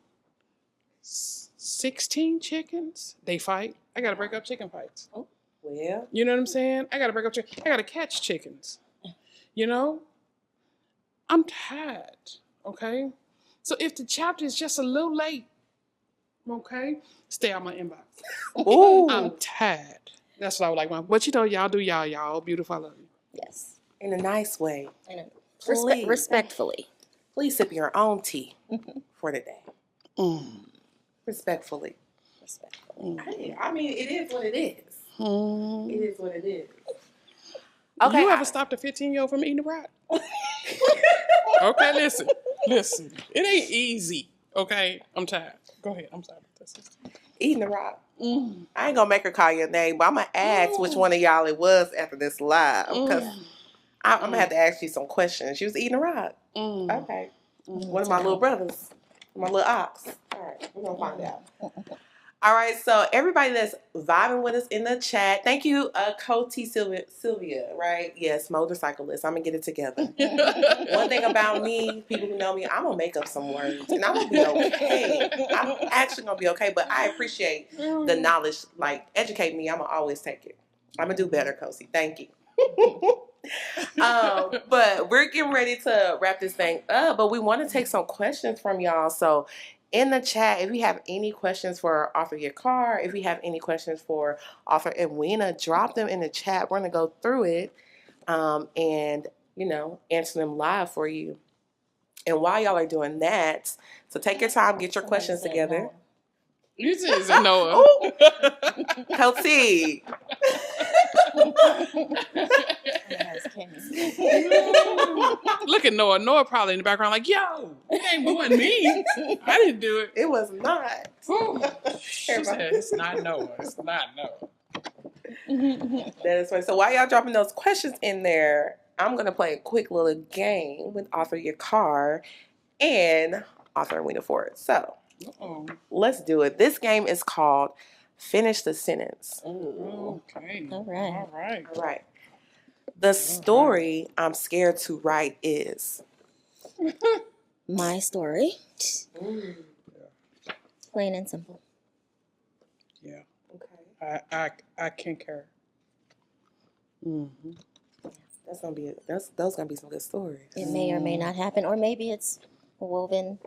16 chickens? They fight. I got to break up chicken fights. Oh, well. You know what I'm saying? I got to break up chickens. I got to catch chickens. I'm tired, okay? So if the chapter is just a little late, okay, stay out my inbox. Ooh. I'm tired. That's what I would like. But y'all do y'all. Beautiful, I love you. Yes. In a nice way. Please. Respectfully. Please sip your own tea for the day. Respectfully. I mean, it is what it is. It is what it is. Okay. You ever stopped a 15-year-old from eating a rock? Okay, listen. It ain't easy, okay? I'm tired. Go ahead. I'm sorry. Eating the rock. I ain't gonna make her call your name, but I'm gonna ask which one of y'all it was after this live. Because I'm gonna have to ask you some questions. She was eating a rock. Okay. One of my little brothers. My little ox. All right. We're gonna find out. All right, so everybody that's vibing with us in the chat, thank you, Coty Sylvia, right? Yes, motorcyclist. I'm going to get it together. One thing about me, people who know me, I'm going to make up some words, and I'm going to be okay. I'm actually going to be okay, but I appreciate the knowledge. Like, educate me. I'm going to always take it. I'm going to do better, Coty. Thank you. But we're getting ready to wrap this thing up, but we want to take some questions from y'all. So in the chat, if you have any questions for Author Yaqar, if you have any questions for Author Edwina, drop them in the chat. We're going to go through it and, answer them live for you. And while y'all are doing that, so take your time, get your questions together. You said Noah. Coach C. Look at Noah. Noah probably in the background like, yo, it wasn't me. I didn't do it. It was not. She said, it's not Noah. It's not Noah. That is funny. So while y'all dropping those questions in there, I'm going to play a quick little game with Author Yaqar and Author Edwina Ford. So let's do it. This game is called Finish the Sentence. Ooh, okay. All right. The story I'm scared to write is My story. Plain and simple. Yeah. Okay. I concur. Mm-hmm. Those gonna be some good stories. It may or may not happen, or maybe it's woven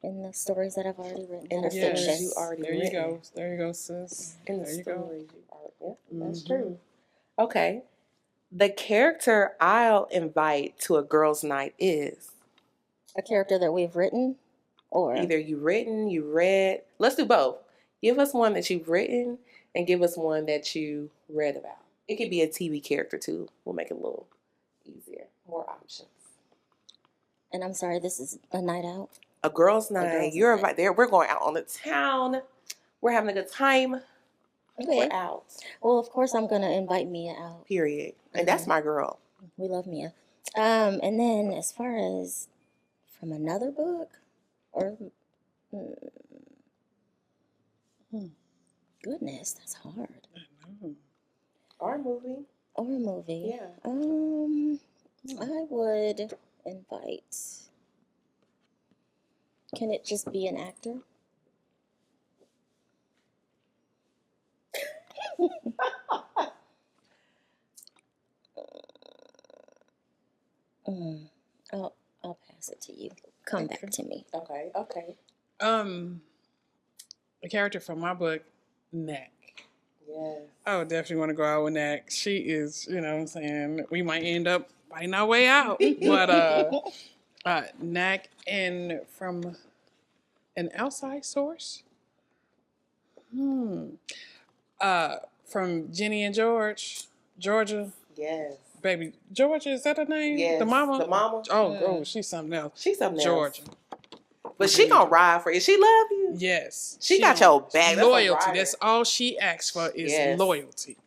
in the stories that I've already written. In the stories you already There you written. go. There you go, sis. In the There you stories you already. Yeah, that's Mhm. true. Okay. The character I'll invite to a girls' night is A character that we've written, or either you written, you read. Let's do both. Give us one that you've written and give us one that you read about. It could be a TV character too. We'll make it a little easier. More options. And I'm sorry, this is a night out. A girls' night. girls' You're night. invited there. We're going out on the town. We're having a good time. Okay. We're out. Well, of course, I'm gonna invite Mia out. Period. And that's my girl. We love Mia. And then as far as from another book, or goodness, that's hard. I know. Our movie. Or a movie. Yeah. I would invite. Can it just be an actor? I'll pass it to you. Come back to me. Okay. A character from my book, Knack. Yes. I would definitely want to go out with Knack. She is, you know what I'm saying, we might end up fighting our way out. But Knack, and from an outside source? From Jenny and George, Georgia. Yes. Baby, Georgia, is that her name? Yes. The mama? The mama. Oh, she's something else. She's something else. Georgia. But she gonna ride for you. She love you. Yes. She got your back. That's a Loyalty. rider. That's all she asks for is loyalty.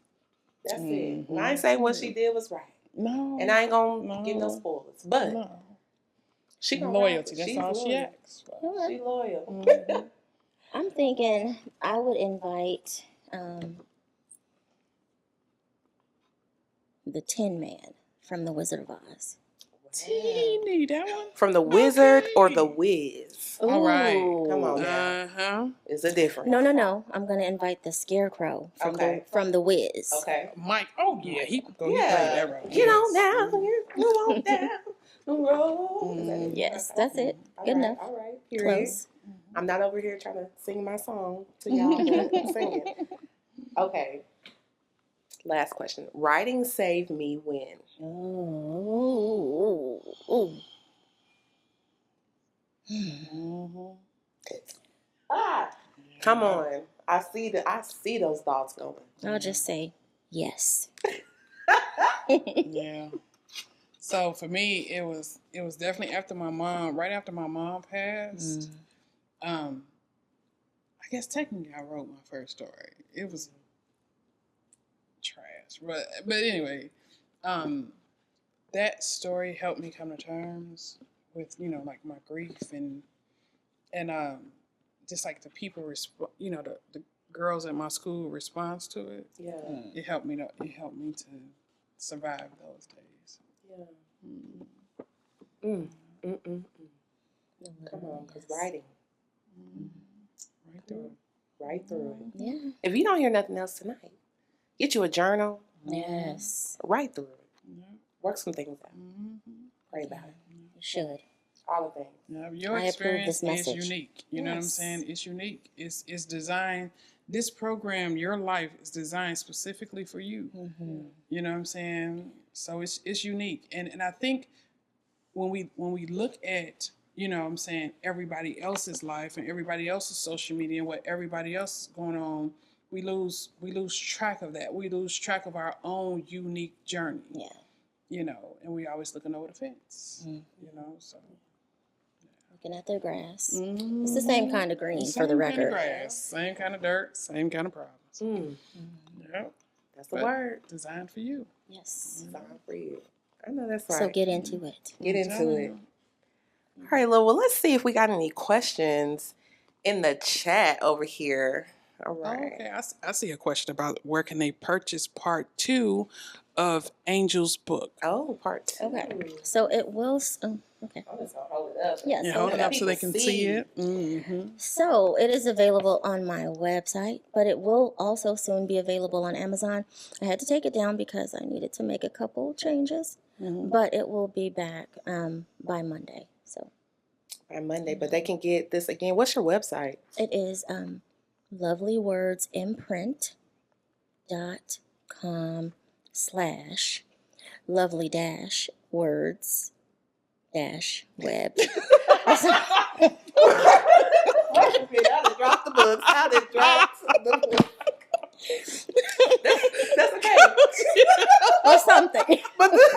That's it. And I ain't saying what she did was right. No. And I ain't gonna give no spoilers. But she gonna loyalty. That's She's all she loyal. asks for. She loyal. Mhm. I'm thinking I would invite the Tin Man from The Wizard of Oz. Teeny, that one. From the Wizard or the Okay. Wiz? All right. Ooh. Come on now. Uh-huh. It's a difference. No. I'm gonna invite the Scarecrow from Okay. the Wiz. Okay. Mike. Oh, yeah. He can go. Yeah. He played that role. Get on Yes. down. You on down the road. Is that it? Yes, Okay. that's it. All Good right, enough. All right. Period. Close. I'm not over here trying to sing my song to y'all, but I'm singing. Okay. Last question. Writing saved me when? Ooh. Come on. I see those thoughts going. I'll just say yes. Yeah. So for me, it was definitely right after my mom passed. I guess technically I wrote my first story. It was trash, but anyway, that story helped me come to terms with like my grief and just like the people the girls at my school response to it. Yeah. It helped me to survive those days. Yeah. Come on, because writing. Right through it. Yeah. If you don't hear nothing else tonight, get you a journal, Yes. Right through it. Yeah. Work some things out. Mm-hmm. Pray about it. You should. All the things. Yeah, your I approve experience this message. is unique. You know what I'm Yes. saying? It's unique. It's designed. This program, your life, is designed specifically for you. Mm-hmm. You know what I'm saying? So it's unique, and I think when we look at, you know what I'm saying, everybody else's life and everybody else's social media and what everybody else is going on, we lose track of that. We lose track of our own unique journey. Yeah. You know, and we always looking over the fence. Mm. You know, so. Looking at their grass. Mm-hmm. It's the same kind of green, for the Same record. kind of grass, same kind of dirt, same kind of problems. Mm. Yep. That's the But word. designed for you. Yes. Designed for you. I know that's right. So get into it. Get into telling it. you. All right, well, let's see if we got any questions in the chat over here. All Oh, right. okay, I see a question about where can they purchase part 2 of Angel's book. Oh, part 2. Okay. So it will. Okay. I'm just gonna hold it up. Yes. Yeah, hold it let up so they people can see it. Mm-hmm. So it is available on my website, but it will also soon be available on Amazon. I had to take it down because I needed to make a couple changes, Mm-hmm. but it will be back by Monday. So By Monday, but they can get this again. What's your website? it is lovelywordsimprint.com/lovely-words-web. I done dropped the books. I done dropped the books. That's okay. Or something. But this,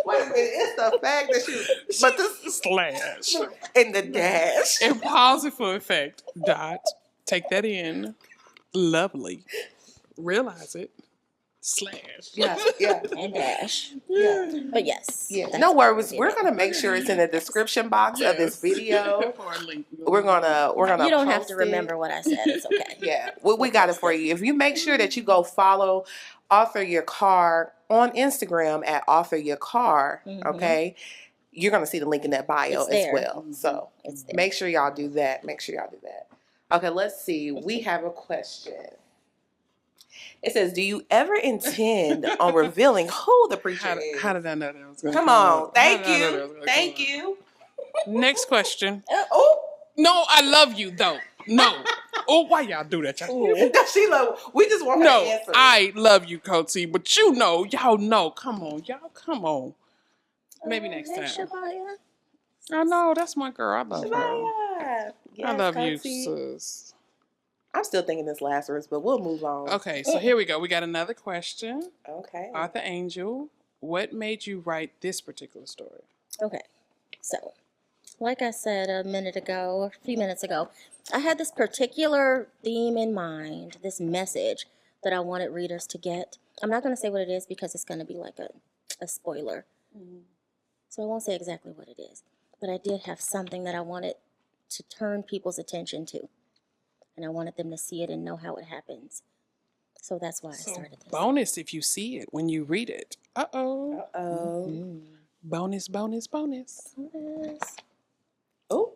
wait a minute, it's the fact that you. But this Slash. in the dash. And pause it for effect. Dot. Take that in. Lovely. Realize it. Slash. Yeah, yeah, And dash. yeah. But yes. Yeah. that's No where worries. it We're is. gonna make sure it's in the description box of this video. Or a link. We're gonna You don't have post to it. remember what I said. It's okay. Yeah, we got it for you. If you make sure that you go follow Author Yaqar on Instagram at Author Yaqar, Mhm. okay, you're gonna see the link in that bio It's as there. well. So It's there. make sure y'all do that. Make sure y'all do that. Okay, let's see. We have a question. It says, "Do you ever intend on revealing who the preacher is?" How did I know that was going to Come on, thank you, thank you. Next question. Oh, No, I love you though. No. Oh, why y'all do that? Y'all? Sheila, we just want her No, answer. I love you, Coty, but you know, y'all know. Come on, y'all, come on. Maybe next Hey, time. Shabaya. I know, that's my girl. I love her. Shabaya. I Yes, love you, Coty. sis. I'm still thinking it's Lazarus, but we'll move on. Okay, so here we go. We got another question. Okay. Arthur Angel, what made you write this particular story? Okay, so like I said a few minutes ago, I had this particular theme in mind, this message that I wanted readers to get. I'm not going to say what it is because it's going to be like a spoiler. So I won't say exactly what it is. But I did have something that I wanted to turn people's attention to. And I wanted them to see it and know how it happens. So that's why I started this. Bonus if you see it when you read it. Uh-oh. Uh-oh. Mm. Bonus, bonus, bonus. Yes. Oh.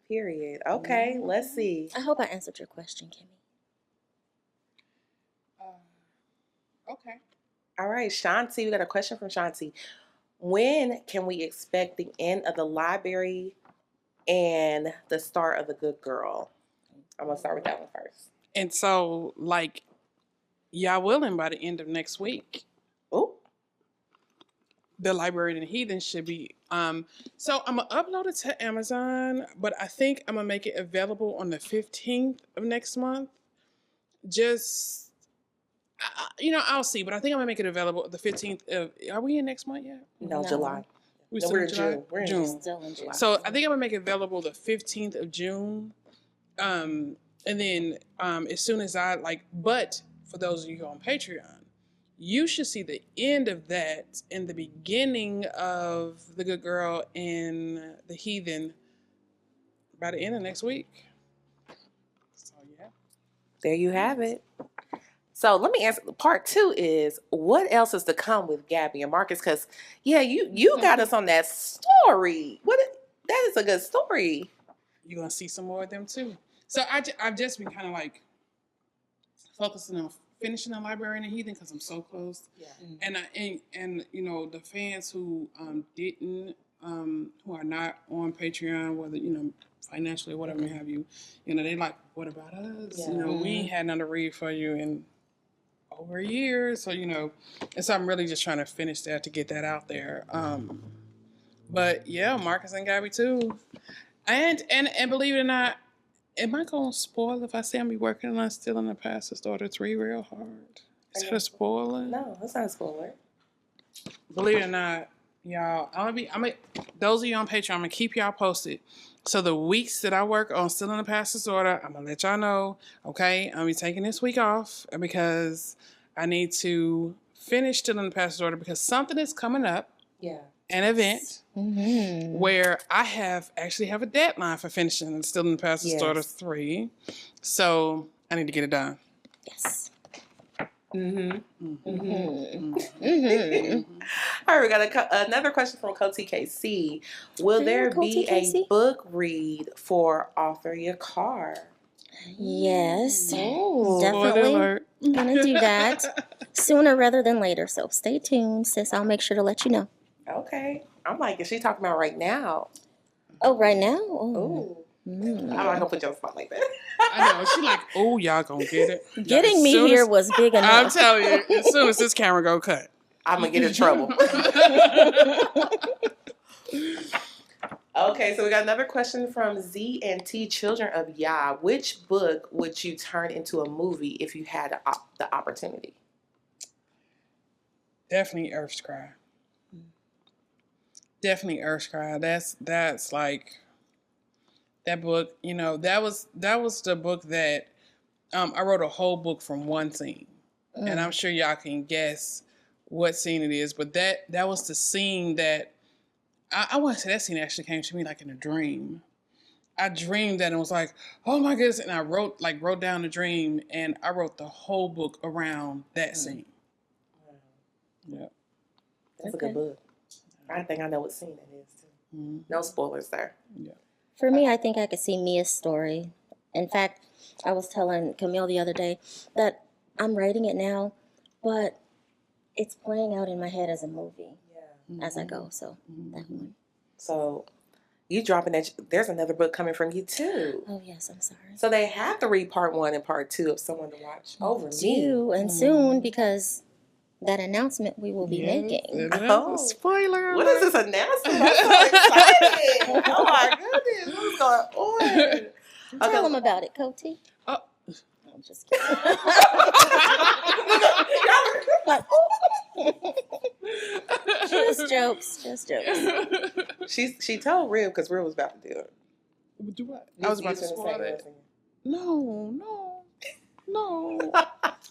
Period. Okay, let's see. I hope I answered your question, Kimmy. Okay. All right, Shanti, we got a question from Shanti. When can we expect the end of the library and the start of the good girl? I'm going to start with that one first. And so, like, y'all willing by the end of next week, Oh. the Librarian and Heathen should be. So I'm gonna upload it to Amazon, but I think I'm gonna make it available on the 15th of next month. Just, I'll see, but I think I'm gonna make it available the 15th of. Are we in next month yet? No, No. July. We No, still we're in in July? June. We're in June. Still in July. So I think I'm gonna make it available the 15th of June. And then as soon as but for those of you on Patreon, you should see the end of that and the beginning of The Good Girl and The Heathen by the end of next week. So yeah. There you have it. So let me answer. Part 2 is, what else is to come with Gabby and Marcus? Because, yeah, you got us on that story. That is a good story. You're gonna see some more of them too. So I've just been kind of like focusing on finishing the Librarian and Heathen because I'm so close. Yeah. And you know, the fans who didn't who are not on Patreon, whether you know financially or whatever have you, you know, they like, what about us? Yeah. You know, we ain't had nothing to read for you in over a year, so you know, and so I'm really just trying to finish that to get that out there. But yeah, Marcus and Gabby too, and believe it or not, am I gonna spoil if I say I'm be working on Still in the Pastor's Daughter 3 real hard? Is that a spoiler? No, that's not a spoiler. Believe it or not, y'all, those of you on Patreon, I'm gonna keep y'all posted. So the weeks that I work on Still in the Pastor's Daughter, I'm gonna let y'all know. Okay, I'm be taking this week off because I need to finish Still in the Pastor's Daughter because something is coming up. Yeah. An event where I actually have a deadline for finishing Still in the Pastor's Daughter 3. So I need to get it done. Yes. All right, we got another question from Coty KC. Will there be a book read for author Yaqar? Yes. Oh, definitely gonna do that sooner rather than later. So stay tuned, sis. I'll make sure to let you know. okay. I'm like, is she talking about right now? Oh, right now? Oh. I'm not gonna put you on the spot like that. I know. She like, oh, y'all gonna get it. Getting me here was big enough. I'm telling you, as soon as this camera go cut, I'm gonna get in trouble. Okay, so we got another question from Z and T, Children of Yah. Which book would you turn into a movie if you had the opportunity? definitely Earth's Cry. Definitely Earth's Cry. That's like that book. You know, that was the book that I wrote a whole book from one scene, and I'm sure y'all can guess what scene it is. But that was the scene that I want to say that scene actually came to me like in a dream. I dreamed that and was like, oh my goodness, and I wrote down the dream, and I wrote the whole book around that scene. Yeah, That's a good book. I think I know what scene it is too. Mm-hmm. No spoilers there. Yeah. For me, I think I could see Mia's story. In fact, I was telling Camille the other day that I'm writing it now, but it's playing out in my head as a movie as I go. So that one. So you dropping that? There's another book coming from you too. Oh yes, I'm sorry. So they have to read part 1 and part 2 of Someone to Watch Over Me. And soon, because that announcement we will be making. Oh, spoiler! What is this announcement? I'm so excited! Oh my goodness, what's going on? Tell them about it, Coty. Oh. I'm just kidding. Just jokes. She told Rib because Rib was about to do it. Do what? I was about to spoil it. No.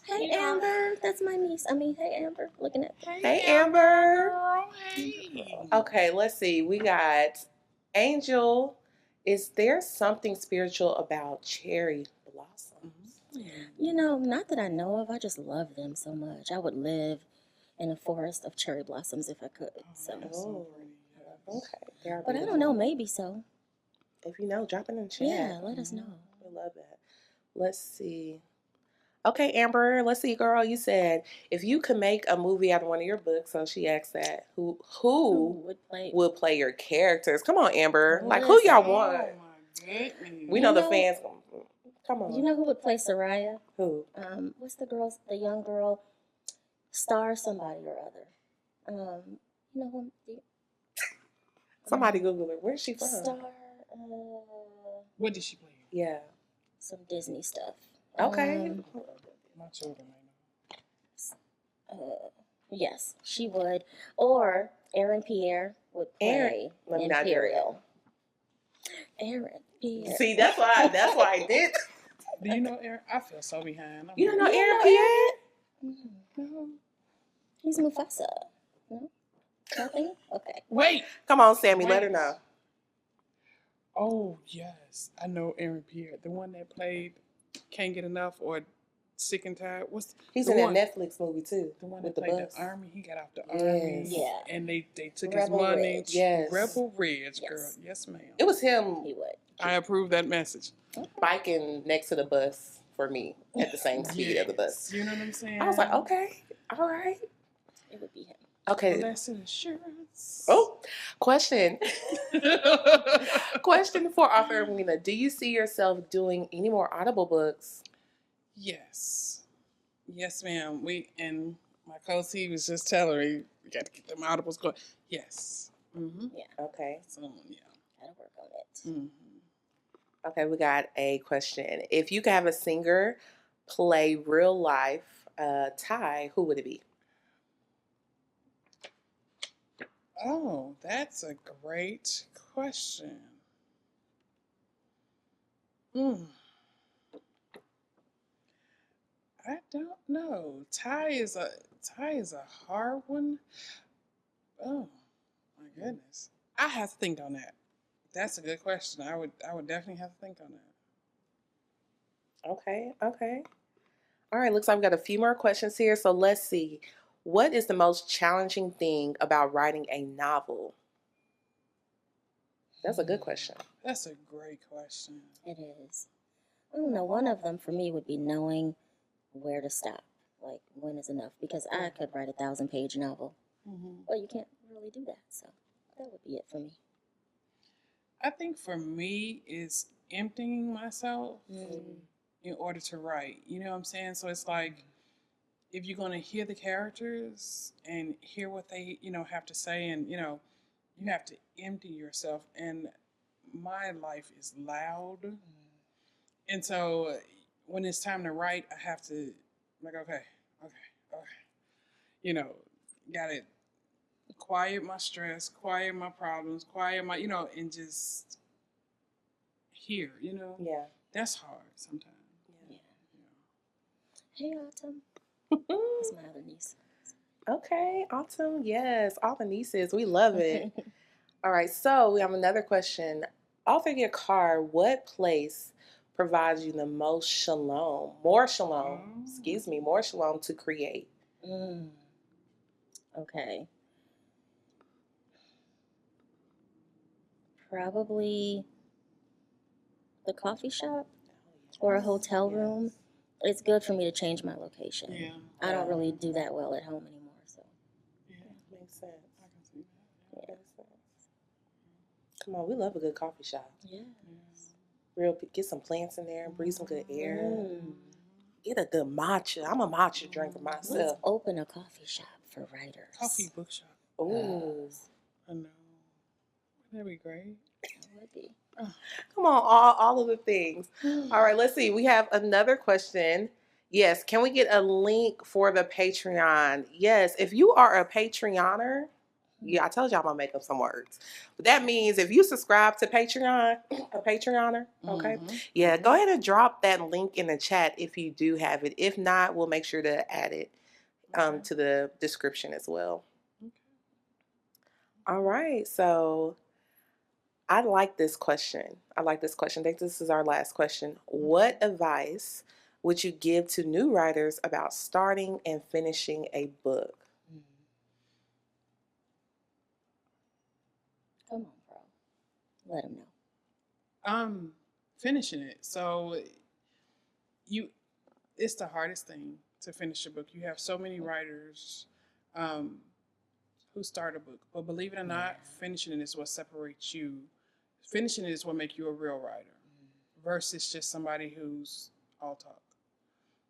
Hey Amber, that's my niece. Hey Amber, looking at me. Hey Amber. Hey. Okay, let's see. We got Angel. Is there something spiritual about cherry blossoms? You know, not that I know of. I just love them so much. I would live in a forest of cherry blossoms if I could. So, okay. But I don't know. Maybe so. If you know, drop it in the chat. Yeah, let us know. We love that. Let's see. Okay, Amber, let's see, girl. You said if you could make a movie out of one of your books, so she asked that, who would play your characters? Come on, Amber. Like, who y'all want? Oh my goodness. We know the fans. Come on. You know who would play Soraya? Who? What's the young girl? Star somebody or other. You know who? Somebody Google her. Where's she from? Star. What did she play? Yeah. Some Disney stuff. Okay. My children, I know. Yes, she would. Or Aaron Pierre would play Imperial. Aaron Pierre. See, that's why I did. Do you know Aaron? I feel so behind. You don't know Aaron Pierre? No. He's Mufasa. No? Nothing? Okay. Wait. Come on, Sammy. Let her know. Oh, yes. I know Aaron Pierre. The one that played Can't Get Enough or Sick and Tired. He's in that Netflix movie, too. The one with that played the Army. He got off the Army. Yeah. And they took Rebel his money. Ridge. Yes. Rebel Ridge, girl. Yes, ma'am. It was him He would. I approve that message. biking next to the bus for me at the same speed of the bus. You know what I'm saying? I was like, okay, all right. It would be him. Okay. Blessed assurance. Oh, question. Question for author Edwina. Do you see yourself doing any more Audible books? Yes. Yes, ma'am. And my co-C was just telling me, we got to get them Audibles going. Yes. Mm-hmm. Yeah. Okay. So, yeah. Gotta work on it. Mm-hmm. Okay, we got a question. If you could have a singer play real life Ty, who would it be? Oh, that's a great question. I don't know. Ty is a hard one. Oh my goodness. I have to think on that. That's a good question. I would definitely have to think on that. Okay, okay. All right, looks like we got a few more questions here. So let's see. What is the most challenging thing about writing a novel? That's a good question. That's a great question. It is. I don't know. One of them for me would be knowing where to stop. Like, when is enough? Because I could write a 1,000-page novel. Mm-hmm. Well, you can't really do that. So that would be it for me. I think for me is emptying myself in order to write. You know what I'm saying? So it's like, if you're going to hear the characters and hear what they, have to say, and, you have to empty yourself. And my life is loud. And so when it's time to write, I have to, like, okay. Got to quiet my stress, quiet my problems, quiet my, and just hear, Yeah. That's hard sometimes. Yeah. Hey, Autumn. That's my other niece. Okay, Autumn. Yes, all the nieces. We love it. All right, so we have another question. Author Yaqar, what place provides you the most shalom? More shalom to create? Okay. Probably the coffee shop or a hotel room. It's good for me to change my location. Yeah. I don't really do that well at home anymore, so. Yeah. Makes sense. I can see that. Yeah. Makes sense. Come on, we love a good coffee shop. Yeah. Get some plants in there, breathe some good air. Mm. Get a good matcha. I'm a matcha drinker Let's myself. open a coffee shop for writers. Coffee bookshop. Ooh. I know. That'd be great. It would be. Come on, all of the things. All right, let's see. We have another question. Yes, can we get a link for the Patreon? Yes, if you are a Patreoner, yeah, I told you I'm gonna make up some words. But that means if you subscribe to Patreon, a Patreoner, okay? Mm-hmm. Yeah, go ahead and drop that link in the chat if you do have it. If not, we'll make sure to add it to the description as well. Okay. All right, so I like this question. I think this is our last question. What advice would you give to new writers about starting and finishing a book? Come on, bro. Let them know. Finishing it. So it's the hardest thing to finish a book. You have so many writers who start a book, but believe it or not, finishing it is what separates you. Finishing it is what makes you a real writer versus just somebody who's all talk.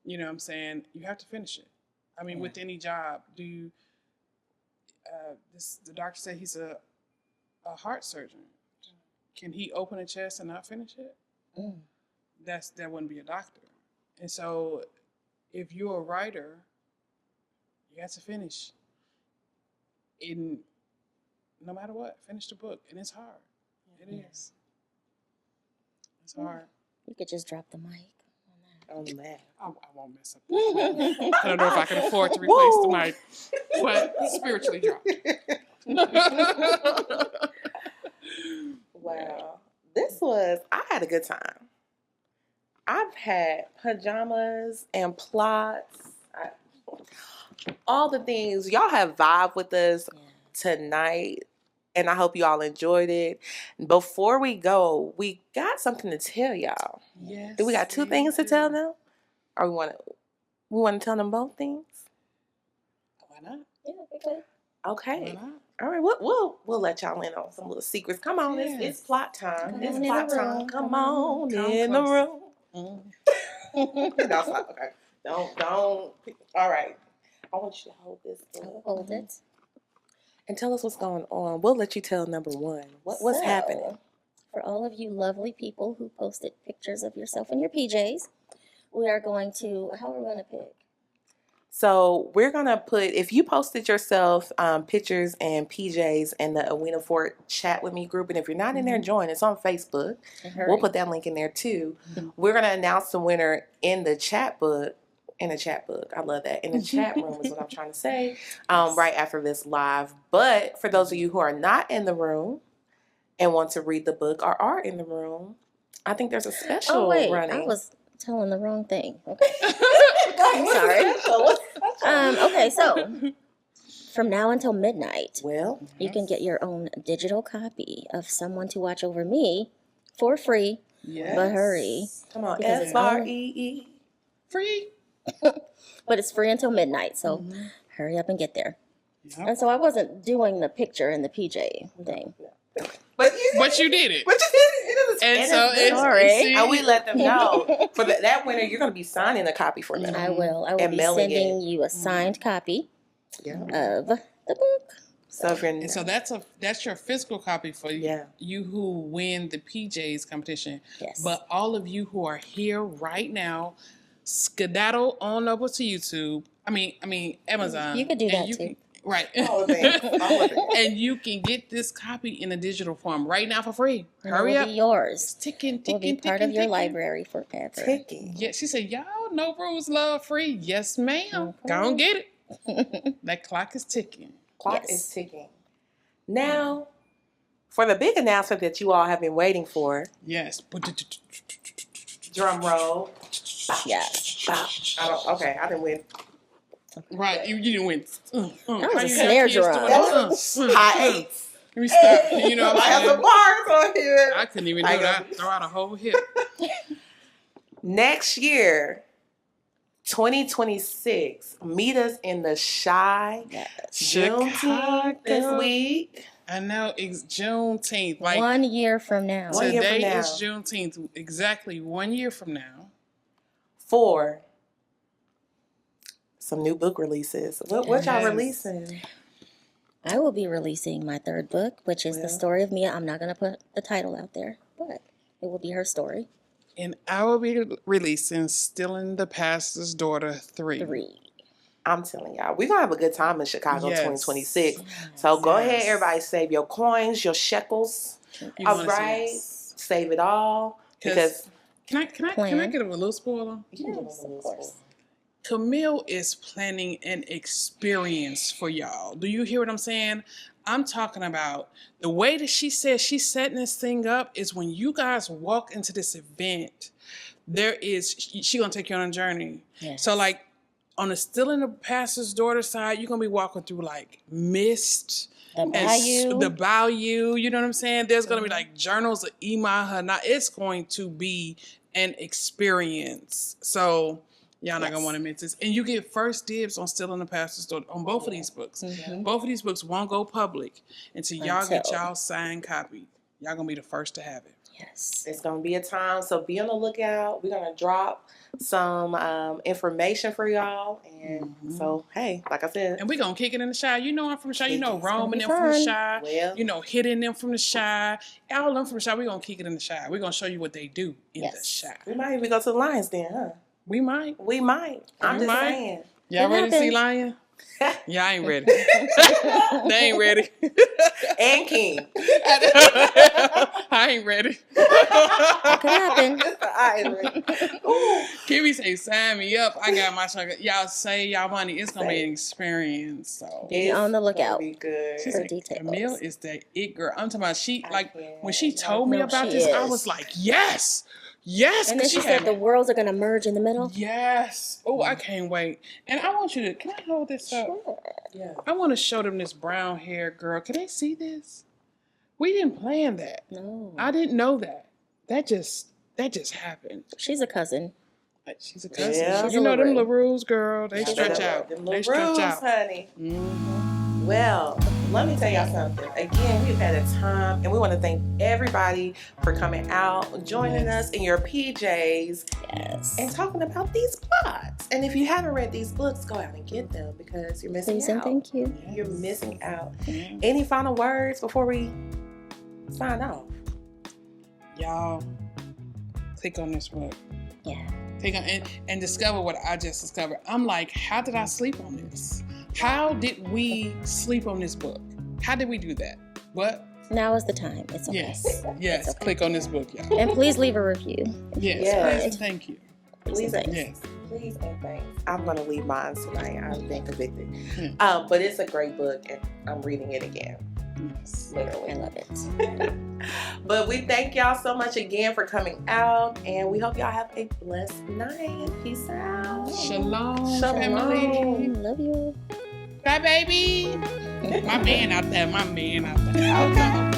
You know what I'm saying? You have to finish it. I mean, with any job, the doctor said he's a heart surgeon. Can he open a chest and not finish it? That wouldn't be a doctor. And so if you're a writer, you have to finish. No matter what, finish the book. And it's hard. It is. It's hard. You could just drop the mic On that. I won't mess up this mic. I don't know if I can afford to replace the mic, but spiritually drop it. Wow. I had a good time. I've had pajamas and plots. All the things. Y'all have vibed with us tonight. And I hope you all enjoyed it. Before we go, we got something to tell y'all. Yes. Do we got two things to tell them? Or we want to tell them both things? Why not? Yeah, we could. Okay. Why not? All right, we'll let y'all in on some little secrets. Come on, Yeah. it's plot time. Come It's on in plot the time. room. Come Come on. on Come in the close. room. Mm. No, stop. Okay. Don't. All right. I want you to hold this book Hold it. and tell us what's going on. We'll let you tell number one. What's happening? For all of you lovely people who posted pictures of yourself in your PJs, we are going to, how are we going to pick? So we're gonna put, if you posted yourself pictures and PJs in the Edwina Fort Chat With Me group, and if you're not in there, join. It's on Facebook. We'll put that link in there too. We're gonna announce the winner in the chat book. In the chat book, I love that. In the chat room is what I'm trying to say. Right after this live. But for those of you who are not in the room and want to read the book or are in the room, I think there's a special running. I was telling the wrong thing. Okay. Sorry. Okay, so from now until midnight, Well, you can get your own digital copy of Someone to Watch Over Me for free. Yes. But hurry. come on, Because it's FREE. Free. But it's free until midnight, so hurry up and get there. Yep. And so I wasn't doing the picture in the PJ thing. But you did it. But you did it. And so Sorry. And we let them know for that winner, you're going to be signing a copy for them. I will And be mailing sending you a signed copy Yeah. of the book. So if you're And so that's your physical copy for Yeah. you who win the PJs competition. Yes. But all of you who are here right now, skedaddle on over to YouTube. I mean Amazon. You could do and that you too. Right. All of it. And you can get this copy in a digital form right now for free. And Hurry it up. will be yours. It's ticking, It will be ticking, part ticking, of your ticking. library forever. Ticking. Yeah, she said, y'all know rules love free. Yes, ma'am. Okay. Go and get it. That clock is ticking. Clock Yes. is ticking. Now, for the big announcement that you all have been waiting for, Yes. drum roll. Yes. I didn't win. Right, you didn't win. That was a snare drum. High eights. Let me stop. You know I what have I'm some saying? bars on here. I couldn't even do I that. got- Throw out a whole hip. Next year, 2026, meet us in the Shy Juneteenth this Chicago. week. I know it's Juneteenth. Like 1 year from now. 1 year from today now. is Juneteenth. Exactly 1 year from now. For some new book releases. What y'all Yes. releasing? I will be releasing my third book, which is Well. The Story of Mia. I'm not going to put the title out there, but it will be her story. And I will be releasing Stealing the Pastor's Daughter 3. 3. I'm telling y'all, we're going to have a good time in Chicago Yes. 2026. So go ahead, Yes. everybody, save your coins, your shekels. You All wanna see right. this? Save it all. Because Can I get a little spoiler? Yes, of course. Camille is planning an experience for y'all. Do you hear what I'm saying? I'm talking about the way that she says she's setting this thing up is when you guys walk into this event, she gonna take you on a journey. Yes. So like on the Stealing the Pastor's Daughter side, you're gonna be walking through like mist. The And Bayou. the bayou, you know what I'm saying? There's going to be like journals of Ima Hana. It's going to be an experience. So y'all not going to want to miss this. And you get first dibs on Stealing the Pastor's Daughter on both of these books. Both of these books won't go public until y'all get y'all signed copy. Y'all going to be the first to have it. Yes. it's going to be a time. So be on the lookout. We're going to drop some information for y'all. And so, hey, like I said, And we're going to kick it in the Shy. You know I'm from the Shy. You know It's Rome and be them from the fun. Shy. Well. You know Heathen them from the Shy. All them from the Shy. We're going to kick it in the Shy. We're going to show you what they do in the Yes. Shy. we might even go to the Lions then, huh? We might. We might. I'm We just might. saying. Y'all It ready to see happened. Lion? Yeah, I ain't ready. They ain't ready. And King. I ain't ready. It could happen. I ain't ready. Ooh. Kimmy say, sign me up. I got my sugar. Y'all save y'all money. It's going to be an experience. So. Be on the lookout. Be good. She For said, details. Camille is that it girl. I'm talking about I like, can't. when she told me No, about she this, I is. was like, yes. Yes. And then 'cause she had said the worlds are going to merge in the middle. yes. Oh, I can't wait. And I want you to, can I hold this up? Sure. Yeah. I want to show them this brown hair girl. Can they see this? We didn't plan that. No. I didn't know that. That just happened. She's a cousin. She's a cousin. Yeah. She's You a know them LaRue. LaRues, girl. They She's stretch a out. Them They little stretch rules, out. honey. Mm-hmm. Well, let me tell y'all something. Again, we've had a time, and we want to thank everybody for coming out, joining us in your PJs, Yes. and talking about these plots. And if you haven't read these books, go out and get them because you're missing Please out. and thank you. You're missing out. Yeah. Any final words before we sign off? Y'all, click on this book. Yeah. Click on and discover what I just discovered. I'm like, how did I sleep on this? How did we sleep on this book? How did we do that? What? Now is the time. It's okay. Yes. okay. Click on this book, y'all. And please leave a review. Yes, Yes. please and thank you. Please and Yes. Please and thanks. I'm going to leave mine tonight. I've been convicted. Yeah. But it's a great book, and I'm reading it again. Yes. Literally. I love it. But we thank y'all so much again for coming out, and we hope y'all have a blessed night. Peace out. Shalom, Shalom. family. Love you. Bye, baby. My man out there. Okay.